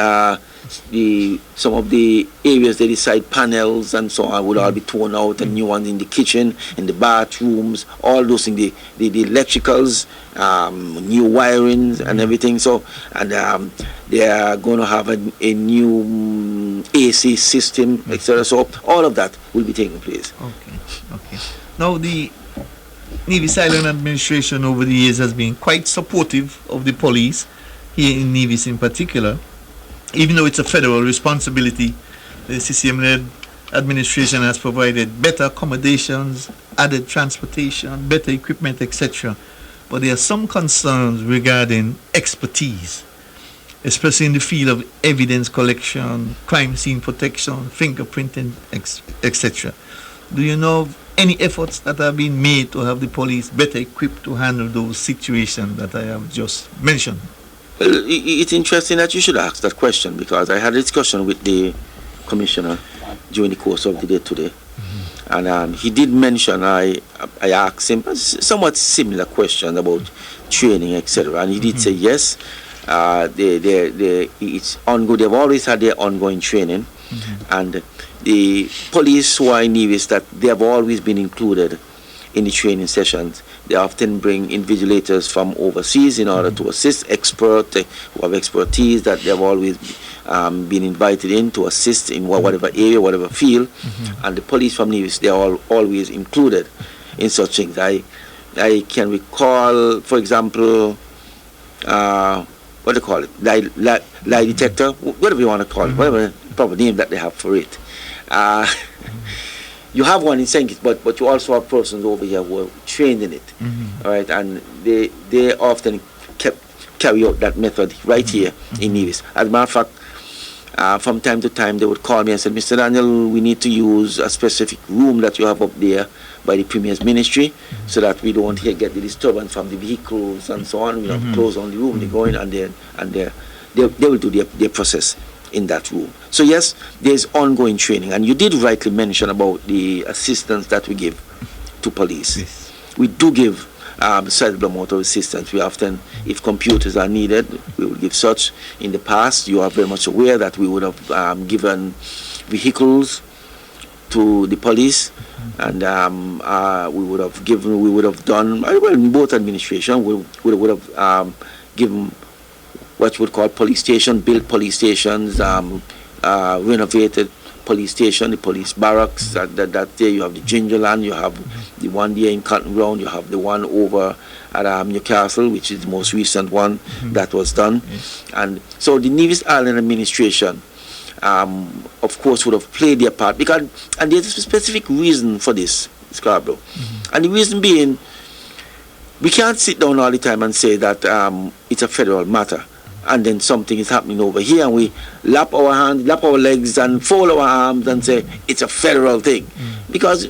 Some of the areas they decide panels and so on would all be torn out, and new ones in the kitchen, in the bathrooms, all those things, the electricals, new wirings and everything. So, and they are going to have a new AC system, etc. So all of that will be taking place. Okay. Now the Nevis Island Administration over the years has been quite supportive of the police here in Nevis in particular. Even though it's a federal responsibility, the CCM-led administration has provided better accommodations, added transportation, better equipment, etc. But there are some concerns regarding expertise, especially in the field of evidence collection, crime scene protection, fingerprinting, etc. Do you know of any efforts that have been made to have the police better equipped to handle those situations that I have just mentioned? Well, it's interesting that you should ask that question, because I had a discussion with the commissioner during the course of the day today, and he did mention, I asked him a somewhat similar question about training, etc., and he did say yes, it's ongoing. They've always had their ongoing training, and the police who are in Nevis, that they have always been included in the training sessions. They often bring invigilators from overseas in order to assist experts who have expertise that they've always been invited in to assist in whatever area, whatever field. And the police from Nevis, they are always included in such things. I can recall, for example, what do you call it? Lie detector, whatever you want to call it, whatever proper name that they have for it. You have one in St. Kitts, but you also have persons over here who are trained in it, all right? And they often carry out that method right here in Nevis. As a matter of fact, from time to time, they would call me and say, Mr. Daniel, we need to use a specific room that you have up there by the Premier's Ministry, so that we don't get the disturbance from the vehicles and so on. We don't close on the room, they go in and they will do their process in that room. So yes, there's ongoing training, and you did rightly mention about the assistance that we give to police. We do give certain amount of assistance. We often, if computers are needed, we will give such. In the past, you are very much aware that we would have given vehicles to the police, and we would have done, well, in both administration, we would have given what you would call police station, built police stations, renovated police station, the police barracks. That there you have the Gingerland, you have the one there in Cotton Ground, you have the one over at Newcastle, which is the most recent one that was done. And so the Nevis Island Administration, of course, would have played their part, because, and there's a specific reason for this, Scarborough. And the reason being, we can't sit down all the time and say that it's a federal matter, and then something is happening over here, and we lap our hands, lap our legs, and fold our arms and say it's a federal thing. Because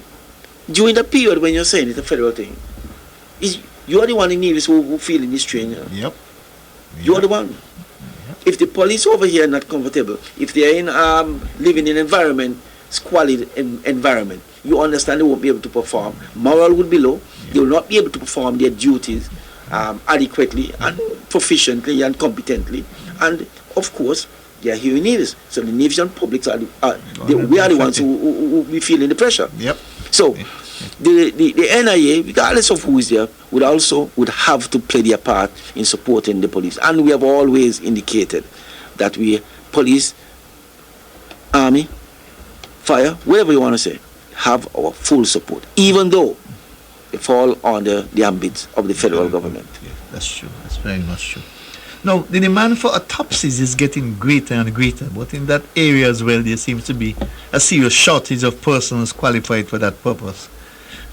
during the period when you're saying it's a federal thing, you're the one in Nevis who feeling this strain. Yep. You're the one. If the police over here are not comfortable, if they're in living in environment, squalid environment, you understand they won't be able to perform. Morale would be low. They will not be able to perform their duties adequately and proficiently and competently. And of course, they are here in Nevis. So the Nevisian publics we are the ones who be feeling the pressure. Yep. So the NIA, regardless of who is there, would have to play their part in supporting the police. And we have always indicated that we, police, army, fire, whatever you want to say, have our full support, even though they fall under the ambit of the federal government. Yeah, that's true. That's very much true. Now, the demand for autopsies is getting greater and greater, but in that area as well, there seems to be a serious shortage of persons qualified for that purpose.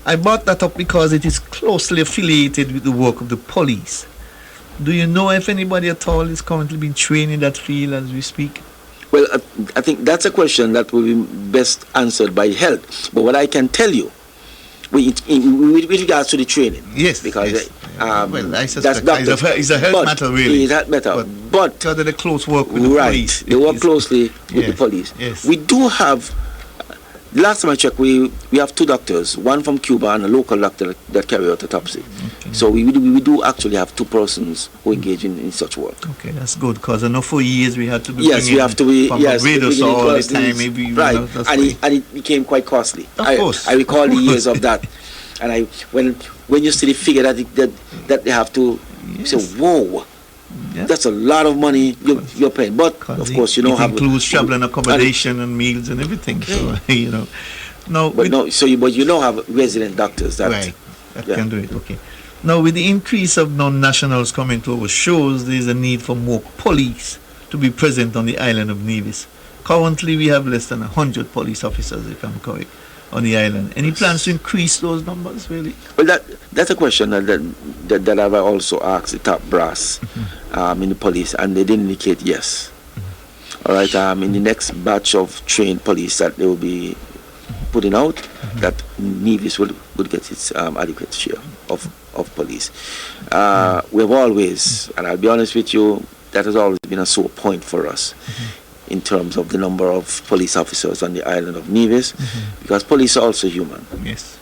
I brought that up because it is closely affiliated with the work of the police. Do you know if anybody at all is currently being trained in that field as we speak? Well, I think that's a question that will be best answered by health. But what I can tell you, with regards to the training, yes, because yes. Well, I suspect it's a health matter, really. It's a health matter, but because of the close work with the police. They work closely with the police. Yes. We do have. Last time I checked, we have 2 doctors, one from Cuba and a local doctor that carry out autopsy. Okay. So we do actually have 2 persons who engage in such work. Okay, that's good, because I know for years we had to be we have to be all the time, maybe, right, you know, and it became quite costly. Of course. I recall the years of that, and when you see the figure that they have to say, whoa. Yeah. That's a lot of money you're paying, but of course you don't have includes travel and accommodation and meals and everything. Okay. So you know, but you don't have resident doctors that can do it. Okay. Now, with the increase of non-nationals coming to our shows, there is a need for more police to be present on the island of Nevis. Currently, we have less than 100 police officers, if I'm correct, on the island. Any plans to increase those numbers, really? Well, that's a question that I've also asked the top brass in the police, and they did indicate yes. All right, in the next batch of trained police that they will be putting out, that Nevis would get its adequate share of police. We have always, and I'll be honest with you, that has always been a sore point for us. In terms of the number of police officers on the island of Nevis, because police are also human. Yes.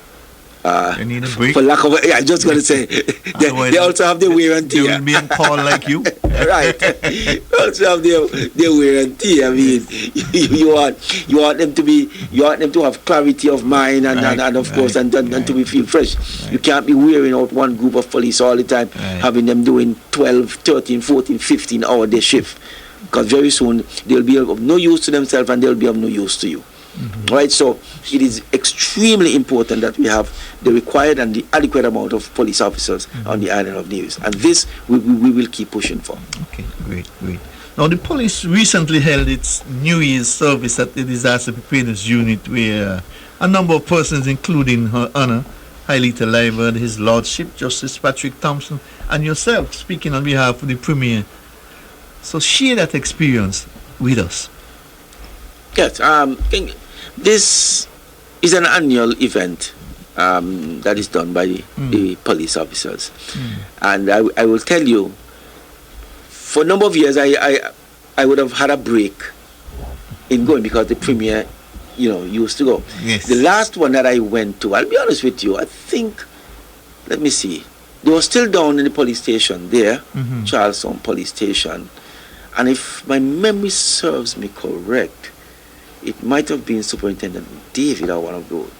They need a break. For lack of, I'm just going to say, they also have their wear and tear. They will be on call like you. Right. They also have their wear and tear. I mean, you want them to have clarity of mind and of course, and to feel fresh. Right. You can't be wearing out one group of police all the time, having them doing 12, 13, 14, 15 hour day shift. Because very soon they'll be of no use to themselves and they'll be of no use to you. Right? So it is extremely important that we have the required and the adequate amount of police officers on the island of Nevis. And this we will keep pushing for. Okay, great. Now, the police recently held its New Year's service at the Disaster Preparedness Unit, where a number of persons, including Her Honor, Hailita Liverd, His Lordship, Justice Patrick Thompson, and yourself, speaking on behalf of the Premier. So share that experience with us. Yes, this is an annual event that is done by the police officers. And I will tell you, for a number of years, I would have had a break in going because the Premier, used to go. Yes. The last one that I went to, I'll be honest with you, I think, let me see, they were still down in the police station there, Charlestown Police Station. And if my memory serves me correct, it might have been Superintendent David or one of those,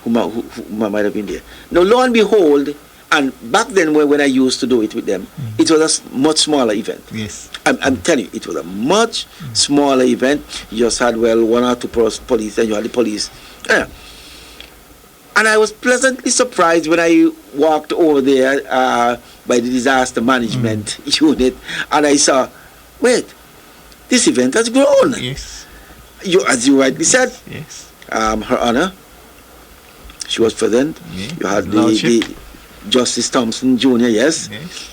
who might have been there. Now, lo and behold, and back then when I used to do it with them, it was a much smaller event. Yes. I'm telling you, it was a much smaller event. You just had, well, 1 or 2 police, and you had the police. Yeah. And I was pleasantly surprised when I walked over there by the disaster management unit, and I saw, wait, this event has grown. Yes. As you rightly said, yes. Her Honor, she was present. Yeah. You had the Justice Thompson Jr., yes.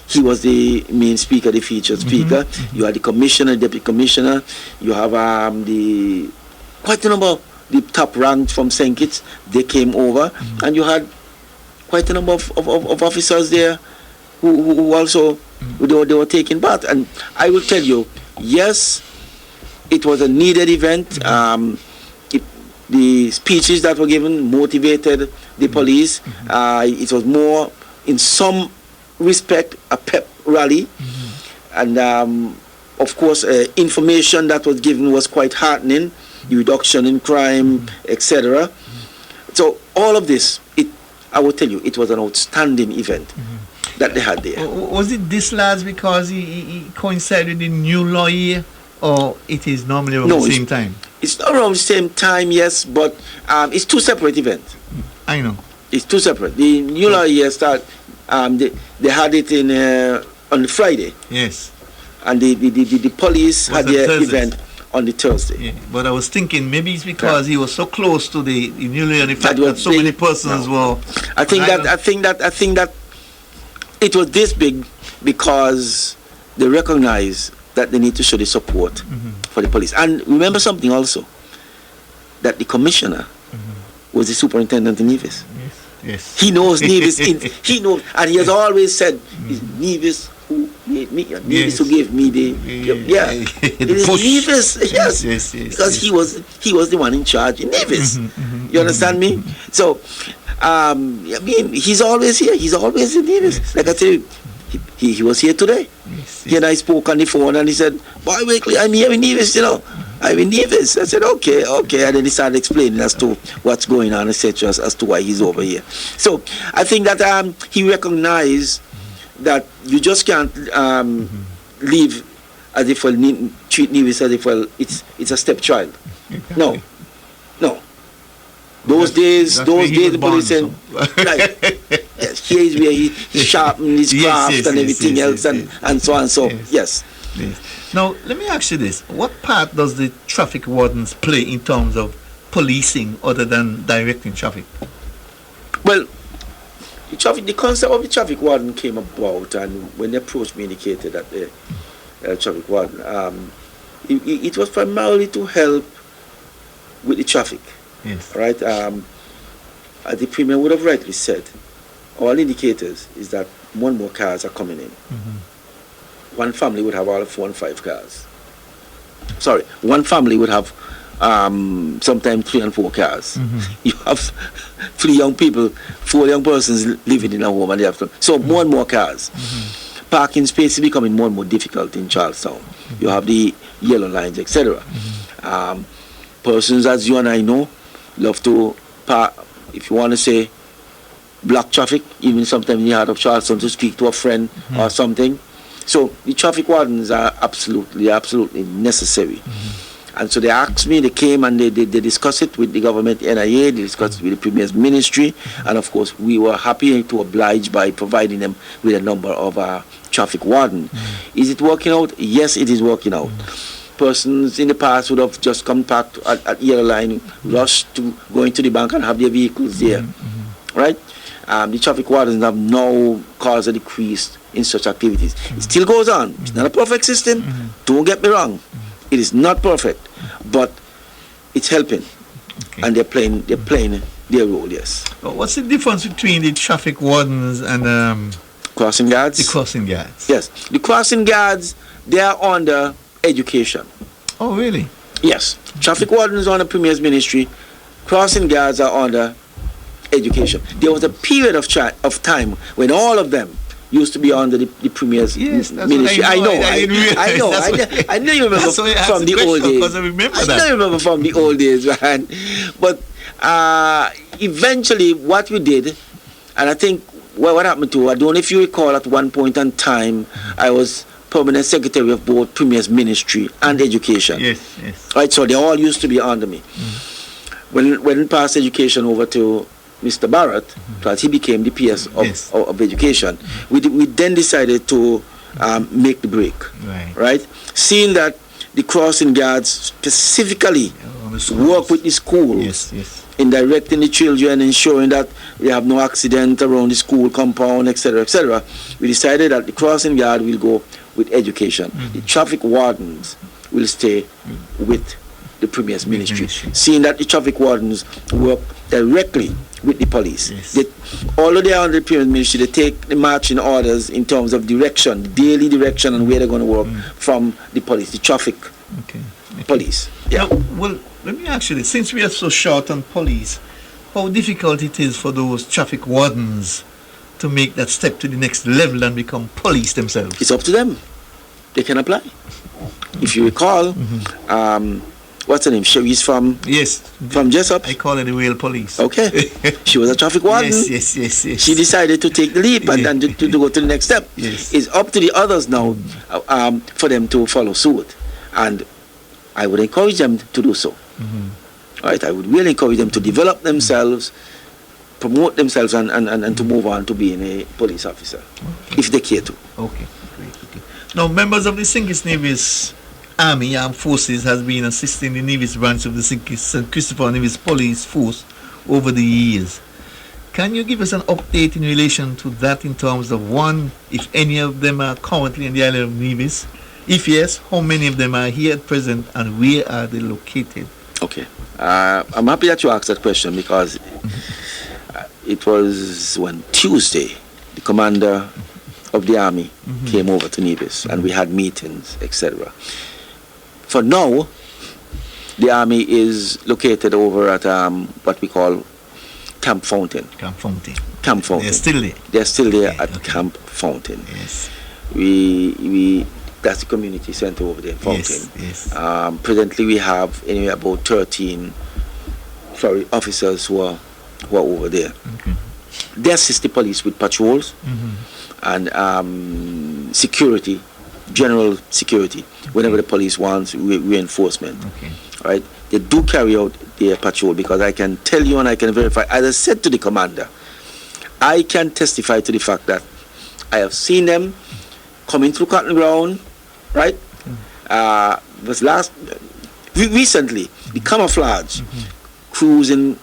He was the main speaker, the featured speaker. You had the commissioner, deputy commissioner. You have quite a number of the top ranks from St. Kitts. They came over, and you had quite a number of officers there who also they were taking part. And I will tell you, yes, it was a needed event. The speeches that were given motivated the police. It was more, in some respect, a pep rally. And of course, information that was given was quite heartening. The reduction in crime, etc. So all of this, I will tell you, it was an outstanding event that they had there. Was it this large because he coincided with the new law year, or it is normally around the same time? It's not around the same time, yes, but it's 2 separate events. I know. It's 2 separate. The new law year start. They had it on the Friday. Yes. And the police had their event on the Thursday. Yeah. But I was thinking maybe it's because he was so close to the new law, and the fact that so many persons were. I think that it was this big because they recognize that they need to show the support for the police. And remember something also, that the commissioner was the superintendent in Nevis. Yes. He knows Nevis. He knows, and he has always said, "It's Nevis who made me. Nevis who gave me the It is Nevis. Yes. Because he was the one in charge in Nevis. You understand me? So, I mean, he's always here. He's always in Nevis. Like I tell you, he was here today. He and I spoke on the phone, and he said, "Boy, Wakely, I'm here in Nevis, you know. I'm in Nevis." I said, okay. And then he started explaining as to what's going on, etc., as to why he's over here. So I think that he recognized that you just can't live as if treat Nevis as if it's a stepchild. No. Those days the police said, yes, here is where he sharpened his craft and everything else, and so on. So yes. Now, let me ask you this. What part does the traffic wardens play in terms of policing other than directing traffic? Well, the concept of the traffic warden came about, and when they approached me, indicated that the traffic warden, it was primarily to help with the traffic. Yes. Right? As the Premier would have rightly said, all indicators is that more and more cars are coming in. One family would have all 4 and 5 cars. Sorry, one family would have sometimes 3 and 4 cars. You have 3 young people, 4 young persons living in a home, and they have to. So more and more cars. Parking space is becoming more and more difficult in Charlestown. You have the yellow lines, etc. Persons, as you and I know, love to park, if you want to say, block traffic, even sometimes in the heart of Charlestown, to speak to a friend or something. So the traffic wardens are absolutely necessary. And so they asked me, they came and they discussed it with the government, NIA, they discussed it with the Premier's ministry, and of course we were happy to oblige by providing them with a number of traffic wardens. Is it working out? Yes, it is working out. Persons in the past would have just come back at yellow line, rushed to go into the bank and have their vehicles there. Right? The traffic wardens have now caused a decrease in such activities. It still goes on. It's not a perfect system. Don't get me wrong. It is not perfect, but it's helping, and they're playing their role. Yes. What's the difference between the traffic wardens and crossing guards? The crossing guards. Yes, the crossing guards, they are under education. Oh, really? Yes. Traffic wardens are under Premier's ministry. Crossing guards are under education. There was a period of time when all of them used to be under the Premier's ministry. I know you remember from the old days. I know you remember from the old days, man. But eventually what we did, and I think what happened to, I don't know if you recall, at one point in time, I was permanent secretary of both Premier's ministry and education. Yes. Right, so they all used to be under me. When we passed education over to Mr. Barrett, because he became the PS of education, we then decided to make the break. Right? Seeing that the crossing guards specifically work with the school in directing the children, ensuring that we have no accident around the school compound, etc., we decided that the crossing guard will go with education. The traffic wardens will stay with the Premier's ministry. Seeing that the traffic wardens work directly with the police. Although they are under the Premier's ministry, they take the marching orders in terms of direction, daily direction, and where they're going to work from the police, the traffic police. Now, well, let me ask you this. Since we are so short on police, how difficult it is for those traffic wardens to make that step to the next level and become police themselves? It's up to them. They can apply. If you recall, what's her name? She's from Jessup. I call her the real police. Okay. She was a traffic warden. Yes. She decided to take the leap and to go to the next step. It's up to the others now for them to follow suit. And I would encourage them to do so. Right? I would really encourage them to develop themselves, promote themselves, and to move on to being a police officer, if they care to. Okay. Now, members of the St. Nevis Army Armed Forces has been assisting the Nevis branch of the St. Christopher Nevis Police Force over the years. Can you give us an update in relation to that in terms of, one, if any of them are currently in the island of Nevis? If yes, how many of them are here at present and where are they located? Okay. I'm happy that you asked that question because it was when Tuesday the commander of the army came over to Nevis and we had meetings, etc. For now, the army is located over at what we call Camp Fountain. Camp Fountain. They're still there at Camp Fountain. Yes. That's the community center over there in Fountain. Yes. Presently we have anyway about 13 officers who are over there. They assist the police with patrols and security, general security, whenever the police wants reinforcement. Right? They do carry out their patrol because I can tell you and I can verify, as I said to the commander, I can testify to the fact that I have seen them coming through Cotton Ground, right? Recently, the camouflage cruising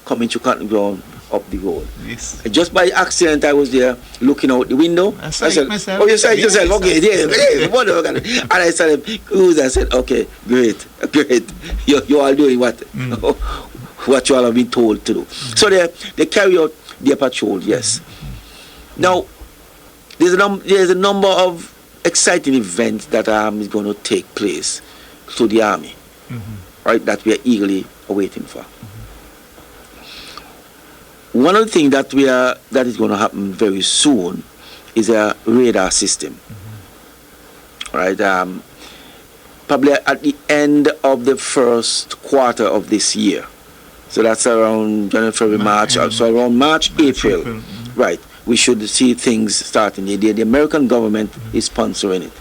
coming through Cotton Ground up the road. Yes. Just by accident, I was there looking out the window. I said, myself. Oh, you saw it yourself? Okay, yeah, whatever. And I saw them cruise. I said, okay, great. You all doing what you all have been told to do. So they carry out their patrol, yes. Now, there's a number of exciting events that is going to take place to the army, right? That we are eagerly awaiting for. One of the things that is going to happen very soon is a radar system, right? Probably at the end of the first quarter of this year. So that's around January, February, March. So around March, April. Right? We should see things starting. The American government is sponsoring it.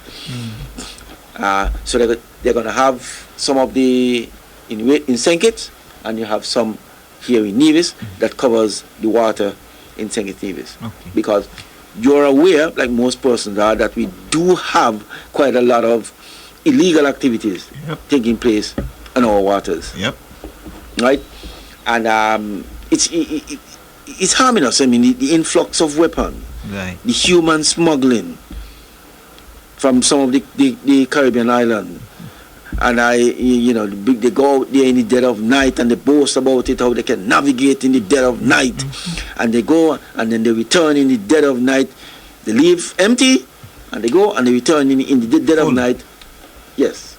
So they're going to have some of the in St. Kitts, and you have some here in Nevis that covers the water in St. Kitts Nevis. Because you're aware, like most persons are, that we do have quite a lot of illegal activities taking place in our waters. Right? And it's harming us. I mean, the influx of weapons, the human smuggling from some of the Caribbean islands. And they go out there in the dead of night and they boast about it, how they can navigate in the dead of night. And they go and then they return in the dead of night. They leave empty and they go and they return in the dead of night. Yes,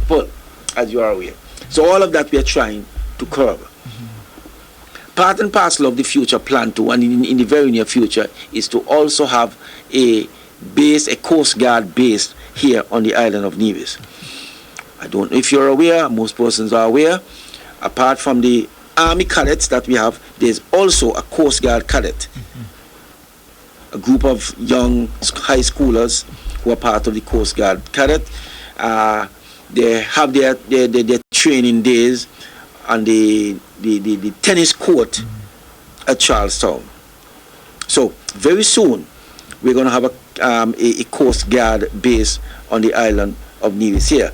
full, as you are aware. So all of that we are trying to curb. part and parcel of the future plan too, and in the very near future, is to also have a Coast Guard base here on the island of Nevis. I don't know if you're aware, most persons are aware, apart from the Army cadets that we have, there's also a Coast Guard cadet. A group of young high schoolers who are part of the Coast Guard cadet. They have their training days on the tennis court at Charlestown. So very soon we're going to have a Coast Guard base on the island of Nevis here.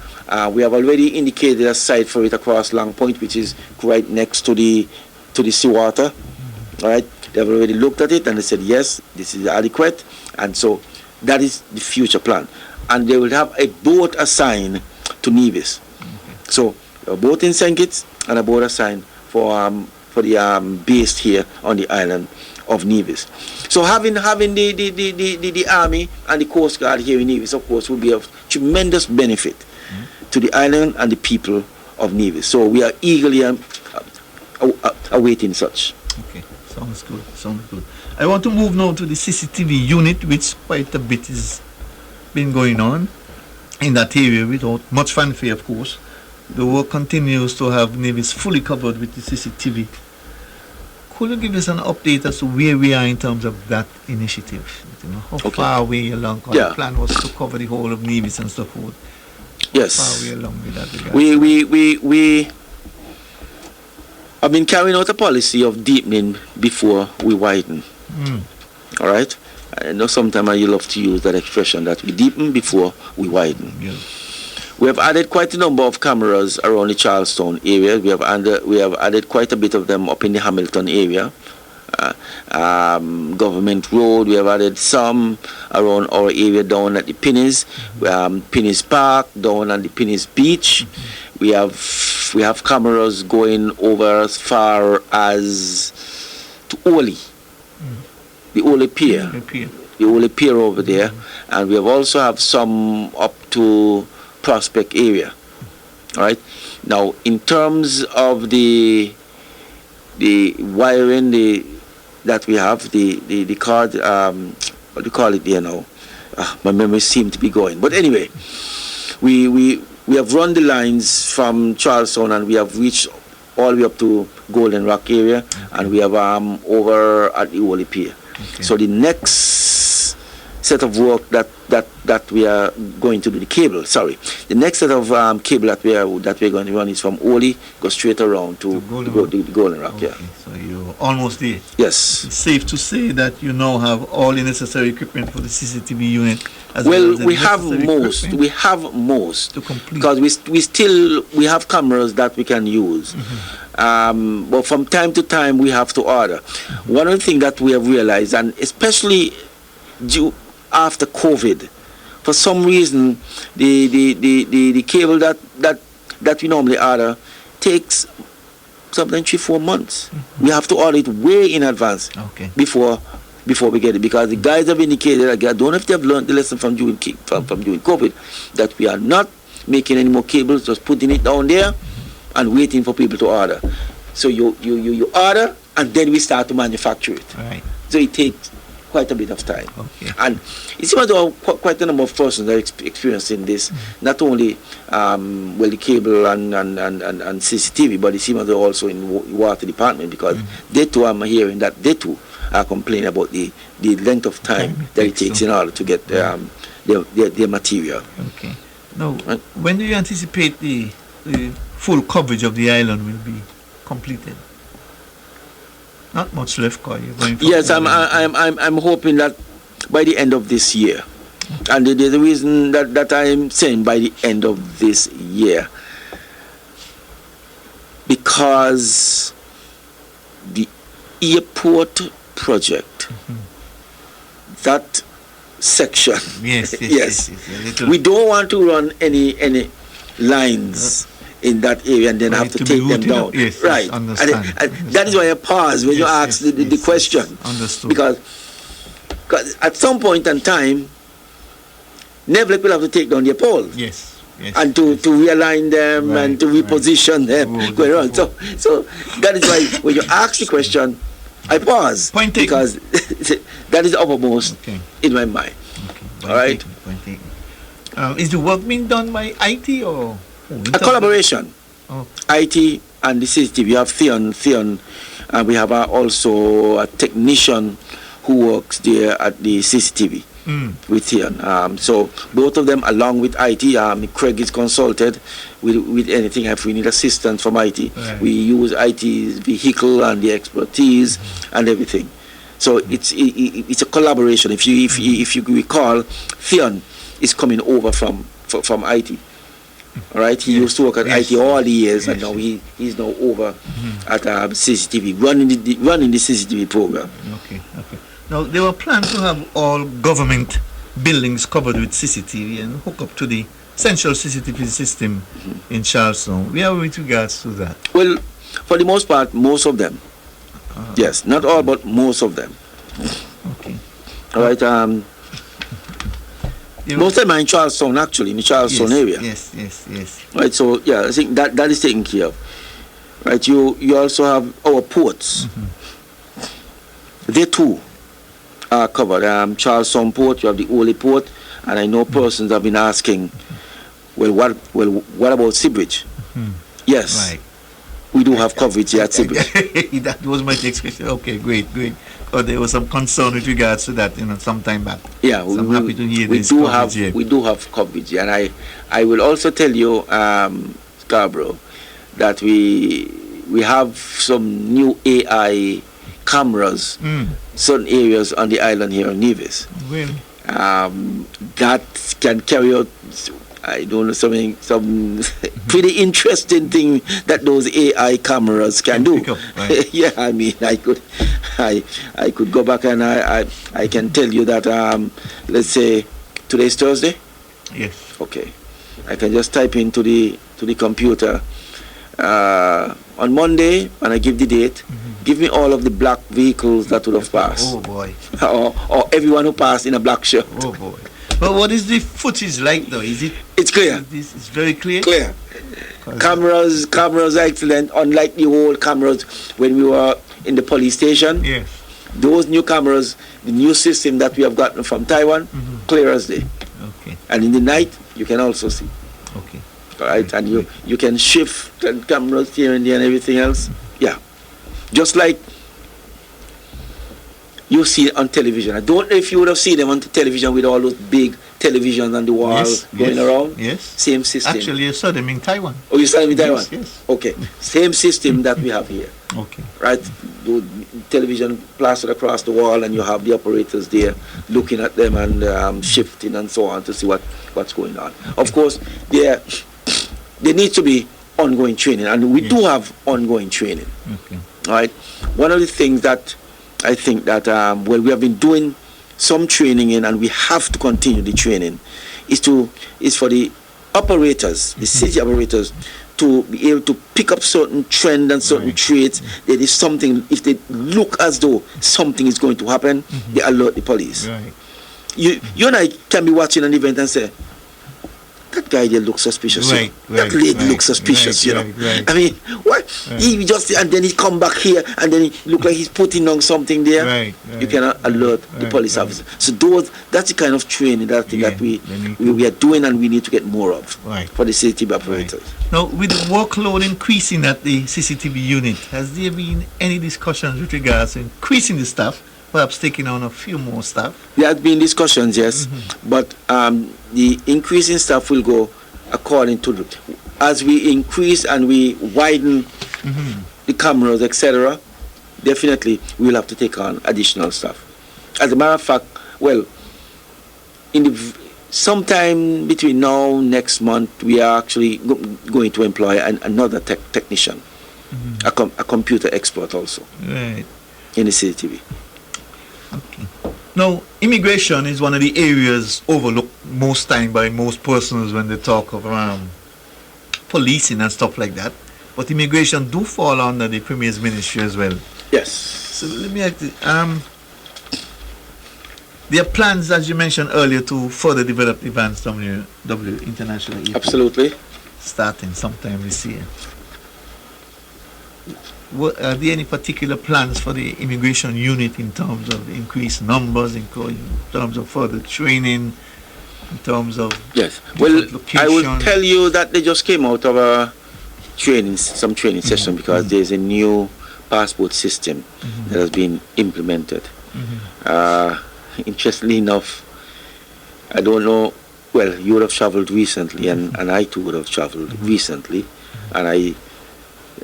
We have already indicated a site for it across Long Point, which is right next to the seawater. All right, they have already looked at it and they said yes, this is adequate, and so that is the future plan. And they will have a boat assigned to Nevis. So a boat in St. Kitts and a boat assigned for the base here on the island of Nevis. So having the Army and the Coast Guard here in Nevis, of course, will be of tremendous benefit to the island and the people of Nevis. So we are eagerly awaiting such. Okay, sounds good, sounds good. I want to move now to the CCTV unit, which quite a bit has been going on in that area without much fanfare, of course. The work continues to have Nevis fully covered with the CCTV. Could you give us an update as to where we are in terms of that initiative? You know, how far are we along? The plan was to cover the whole of Nevis and so forth. Yes. How far are we along with that? We have been carrying out a policy of deepening before we widen. All right? I know sometimes you love to use that expression, that we deepen before we widen. Yeah. We have added quite a number of cameras around the Charlestown area. We have added quite a bit of them up in the Hamilton area. Government Road, we have added some around our area down at the Pinnies, Pinnies Park, down on the Pinnies Beach. We have cameras going over as far as to Oli, the Oli Pier. The Oli Pier over there. And we have also have some up to Prospect area. All right. Now, in terms of the wiring, that we have, the card, what do you call it there now? My memory seems to be going. But anyway, we have run the lines from Charlestown and we have reached all the way up to Golden Rock area, and we have over at the Oli Pier. Okay. So the next set of work that we are going to do, the next set of cable that we're going to run is from Oli, go straight around to the Golden Rock. Okay. Yeah. So you're almost there. Yes. It's safe to say that you now have all the necessary equipment for the CCTV unit. We have most. We have most to complete, because we have cameras that we can use. But from time to time we have to order. One of the things that we have realized, and especially after COVID, for some reason the cable that we normally order takes something 3-4 months. We have to order it way in advance before we get it, because the guys have indicated, I don't know if they have learned the lesson from doing COVID, that we are not making any more cables, just putting it down there and waiting for people to order. So you order and then we start to manufacture it. Right. So it takes quite a bit of time. Okay. And it seems to have quite a number of persons that are experiencing this, not only the cable and CCTV, but it seems to also in the water department, because they too, I'm hearing that they too are complaining about the length of time that it takes in order to get their material. Okay. Now, when do you anticipate the full coverage of the island will be completed? Not much left, You're going for. Yes, I'm hoping that by the end of this year. And the reason that I'm saying by the end of this year, because the airport project, that section, yes. We don't want to run any lines in that area and then have to take them down. Yes, right. Understand. And that is why I paused when you asked the question. Understood. Because at some point in time, Nevis will have to take down their poles. Yes. yes, and to realign them Right, and to reposition them Oh, going on. So that is why when you ask the question, I pause Point taken. because that is uppermost Okay. in my mind. Okay. All right. Point taken. Is the work being done by IT or A collaboration. Oh. IT and the CCTV. We have Theon, and we have also a technician who works there at the CCTV with Theon. So both of them, along with IT, Craig is consulted with anything. If we need assistance from IT, Right. we use IT's vehicle and the expertise and everything. So it's a collaboration. If you recall, Theon is coming over from IT. All right, he used to work at IT all the years, and now he's now over at CCTV, running the CCTV program. Okay. Now, there were plans to have all government buildings covered with CCTV and hook up to the central CCTV system in Charleston. Where are we with regards to that? Well, for the most part, most of them. Yes, not all, but most of them. Okay. All right. Most of them are in Charleston, actually, in the Charleston area. Yes. Right. So yeah, I think that is taken care of. Right. You also have our ports. They too are covered. Charleston Port, you have the Ole Port, and I know persons have been asking, what about Seabridge? Yes, Right. we do have coverage here at Seabridge. That was my next question. Okay, great. There was some concern with regards to that, some time back. Yeah, so I'm happy to hear we this do coverage have here. we do have coverage, and I will also tell you, Scarborough, that we have some new AI cameras, certain areas on the island here in Nevis. Really? That can carry out, I don't know, some pretty interesting thing that those AI cameras can do. Pick up, right. Yeah, I mean, I could go back and I can tell you that let's say today's Thursday. Yes. Okay, I can just type into the computer on Monday, and I give the date. Give me all of the black vehicles that would have passed. Oh boy. or everyone who passed in a black shirt. Oh boy. But what is the footage like though? Is it? It's clear. It's very clear. Clear. Cameras are excellent. Unlike the old cameras when we were in the police station. Yes. Those new cameras, the new system that we have gotten from Taiwan, clear as day. Okay. And in the night, you can also see. Okay. All right, and you can shift the cameras here and there and everything else. Yeah. Just like you see on television. I don't know if you would have seen them on television with all those big televisions on the wall going around. Yes. Same system. Actually, I saw them in Taiwan. Oh, you saw them in Taiwan? Yes. Okay. Same system that we have here. Okay. Right? The television plastered across the wall, and you have the operators there looking at them and shifting and so on to see what's going on. Of course, there needs to be ongoing training, and we do have ongoing training. Okay. All right. One of the things that I think that we have been doing some training in, and we have to continue the training, is for the operators, the city operators, to be able to pick up certain trends and certain traits. There is something, if they look as though something is going to happen, they alert the police. Right. You and I can be watching an event and say, that guy there looks suspicious. Right, that lady looks suspicious, right. I mean, what? Right. He just, and then he come back here, and then he look like he's putting on something there. Right. You cannot alert the police officer. So that's the kind of training that I think that we are doing, and we need to get more of for the CCTV operators. Right. Now, with the workload increasing at the CCTV unit, has there been any discussions with regards to increasing the staff? Perhaps taking on a few more staff? There have been discussions, yes, but the increase in staff will go according to as we increase and we widen the cameras, etc. Definitely, we will have to take on additional staff. As a matter of fact, well, sometime between now and next month, we are actually going to employ another technician, a computer expert also, right, in the CCTV. Okay. Now, immigration is one of the areas overlooked most time by most persons when they talk of policing and stuff like that. But immigration do fall under the Premier's ministry as well. Yes. So let me ask you, There are plans, as you mentioned earlier, to further develop the Vance W International Airport. Absolutely. Starting sometime this year. Are there any particular plans for the immigration unit in terms of increased numbers, in terms of further training, in terms of yes? Well, I will tell you that they just came out of a training session because there's a new passport system that has been implemented. Interestingly enough, I don't know. Well, you would have traveled recently, and I too would have traveled recently, and I.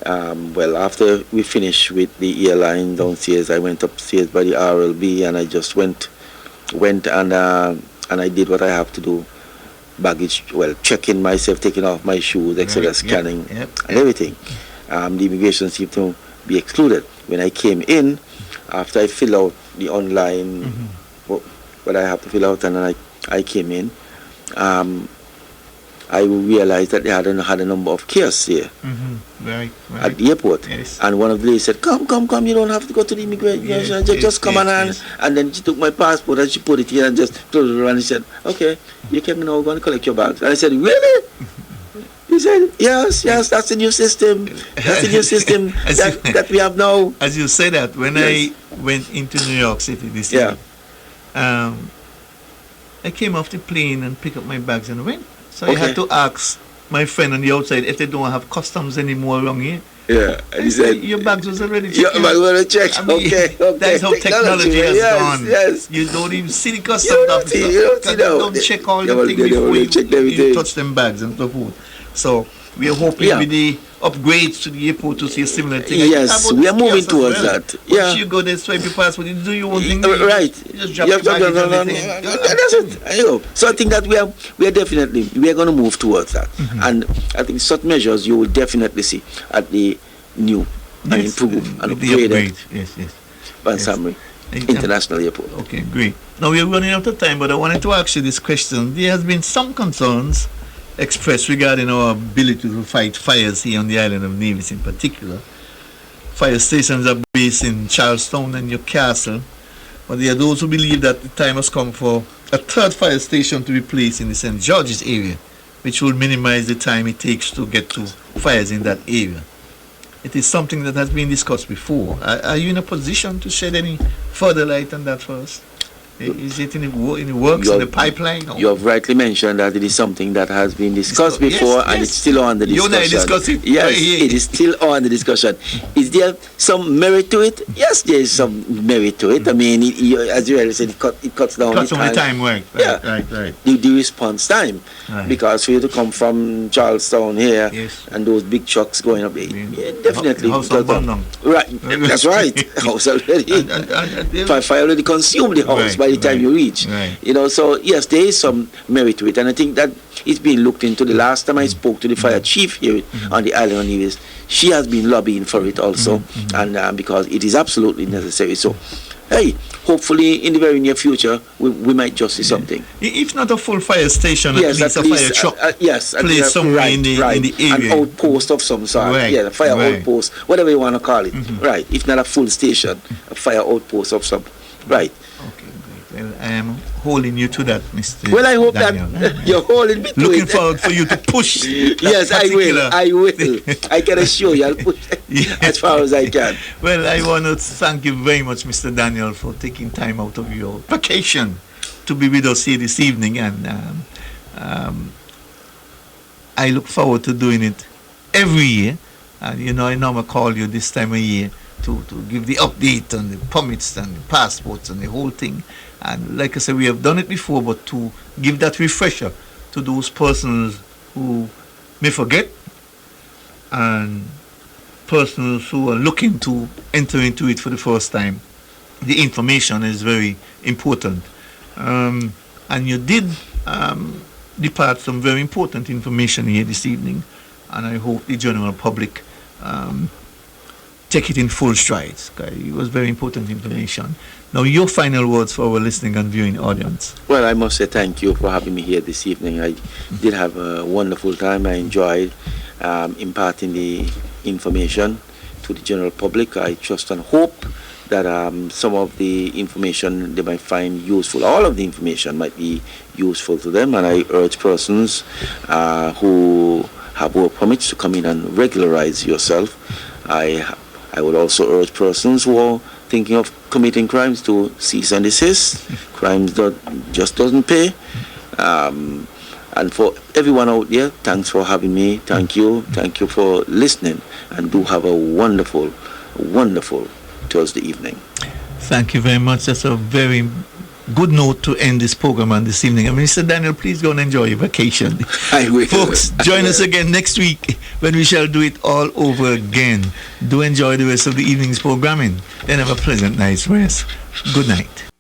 Well, after we finished with the airline downstairs, I went upstairs by the RLB, and I just went and I did what I have to do, baggage, well, checking myself, taking off my shoes, etc., scanning and everything. The immigration seemed to be excluded. When I came in, after I filled out the online, what I have to fill out, and then I came in, I realized that they had a number of kiosks here at the airport. Yes. And one of the ladies said, come, you don't have to go to the immigration, just come on. And then she took my passport and she put it here and just closed it around and she said, okay, you can now go and collect your bags. And I said, really? He said, yes, that's the new system. That's the new system that we have now. As you say that, when I went into New York City this year, I came off the plane and picked up my bags and went. So I had to ask my friend on the outside if they don't have customs anymore around here. Yeah, and he said, your bags was already checked. Your bags were checked. I mean, okay. That's how technology has gone. Yes. You don't even see the customs officer. You don't check all the things before you touch them bags and so forth. So we are hoping with the upgrades to the airport to see a similar thing. Yes, we are moving towards that. Once you go there, swipe your passport, you do your own thing. Right. You just drop your baggage on the thing. That's it. I know. So I think that we are definitely going to move towards that. And I think such measures you will definitely see at the new and improved and upgraded Vance Samri International Airport. Okay, great. Now we are running out of time, but I wanted to ask you this question. There has been some concerns expressed regarding our ability to fight fires here on the island of Nevis in particular. Fire stations are based in Charlestown and Newcastle, but there are those who believe that the time has come for a third fire station to be placed in the St. George's area, which will minimize the time it takes to get to fires in that area. It is something that has been discussed before. Are you in a position to shed any further light on that for us? Is it in the works, in the pipeline? You have rightly mentioned that it is something that has been discussed before and it's still on the discussion. You and I discussed it. Yes, it is still on the discussion. Is there some merit to it? Yes, there is some merit to it. I mean, as you already said, it cuts down the time. Right. The response time. Right. Because for you to come from Charlestown here and those big trucks going up, definitely. The house already. Right, that's right. House already. Fire already consumed the house by the time you reach. You know, so yes, there is some merit to it, and I think that it's been looked into. The last time I spoke to the fire chief here on the island of Nevis, she has been lobbying for it also, and because it is absolutely necessary. So, hey, hopefully in the very near future we might just see something. If not a full fire station, at least a fire truck. Placed somewhere in the area. An outpost of some sort. A fire outpost, whatever you want to call it. Right. If not a full station, a fire outpost of some. Right. Okay, great. Well, I am holding you to that, Mr. Well, I hope Daniel. that you're holding me to Looking it. forward for you to push. Yes, I will. I can assure you I'll push as far as I can. Well, I want to thank you very much, Mr. Daniel, for taking time out of your vacation to be with us here this evening, and I look forward to doing it every year. And you know, I normally call you this time of year to give the update on the permits and the passports and the whole thing. And like I said, we have done it before, but to give that refresher to those persons who may forget and persons who are looking to enter into it for the first time, the information is very important. And you did depart some very important information here this evening, and I hope the general public take it in full strides. It was very important information. Now, your final words for our listening and viewing audience. Well, I must say thank you for having me here this evening. I did have a wonderful time. I enjoyed imparting the information to the general public. I trust and hope that some of the information they might find useful. All of the information might be useful to them, and I urge persons who have work permits to come in and regularize yourself. I would also urge persons who are thinking of committing crimes to cease and desist. Crimes that just doesn't pay. And for everyone out there, thanks for having me. Thank you for listening, and do have a wonderful Thursday evening. Thank you very much. That's a very good note to end this program on this evening. And Mr. Daniel, please go and enjoy your vacation. I will. Folks, join us again next week when we shall do it all over again. Do enjoy the rest of the evening's programming. Then have a pleasant night's rest. Good night.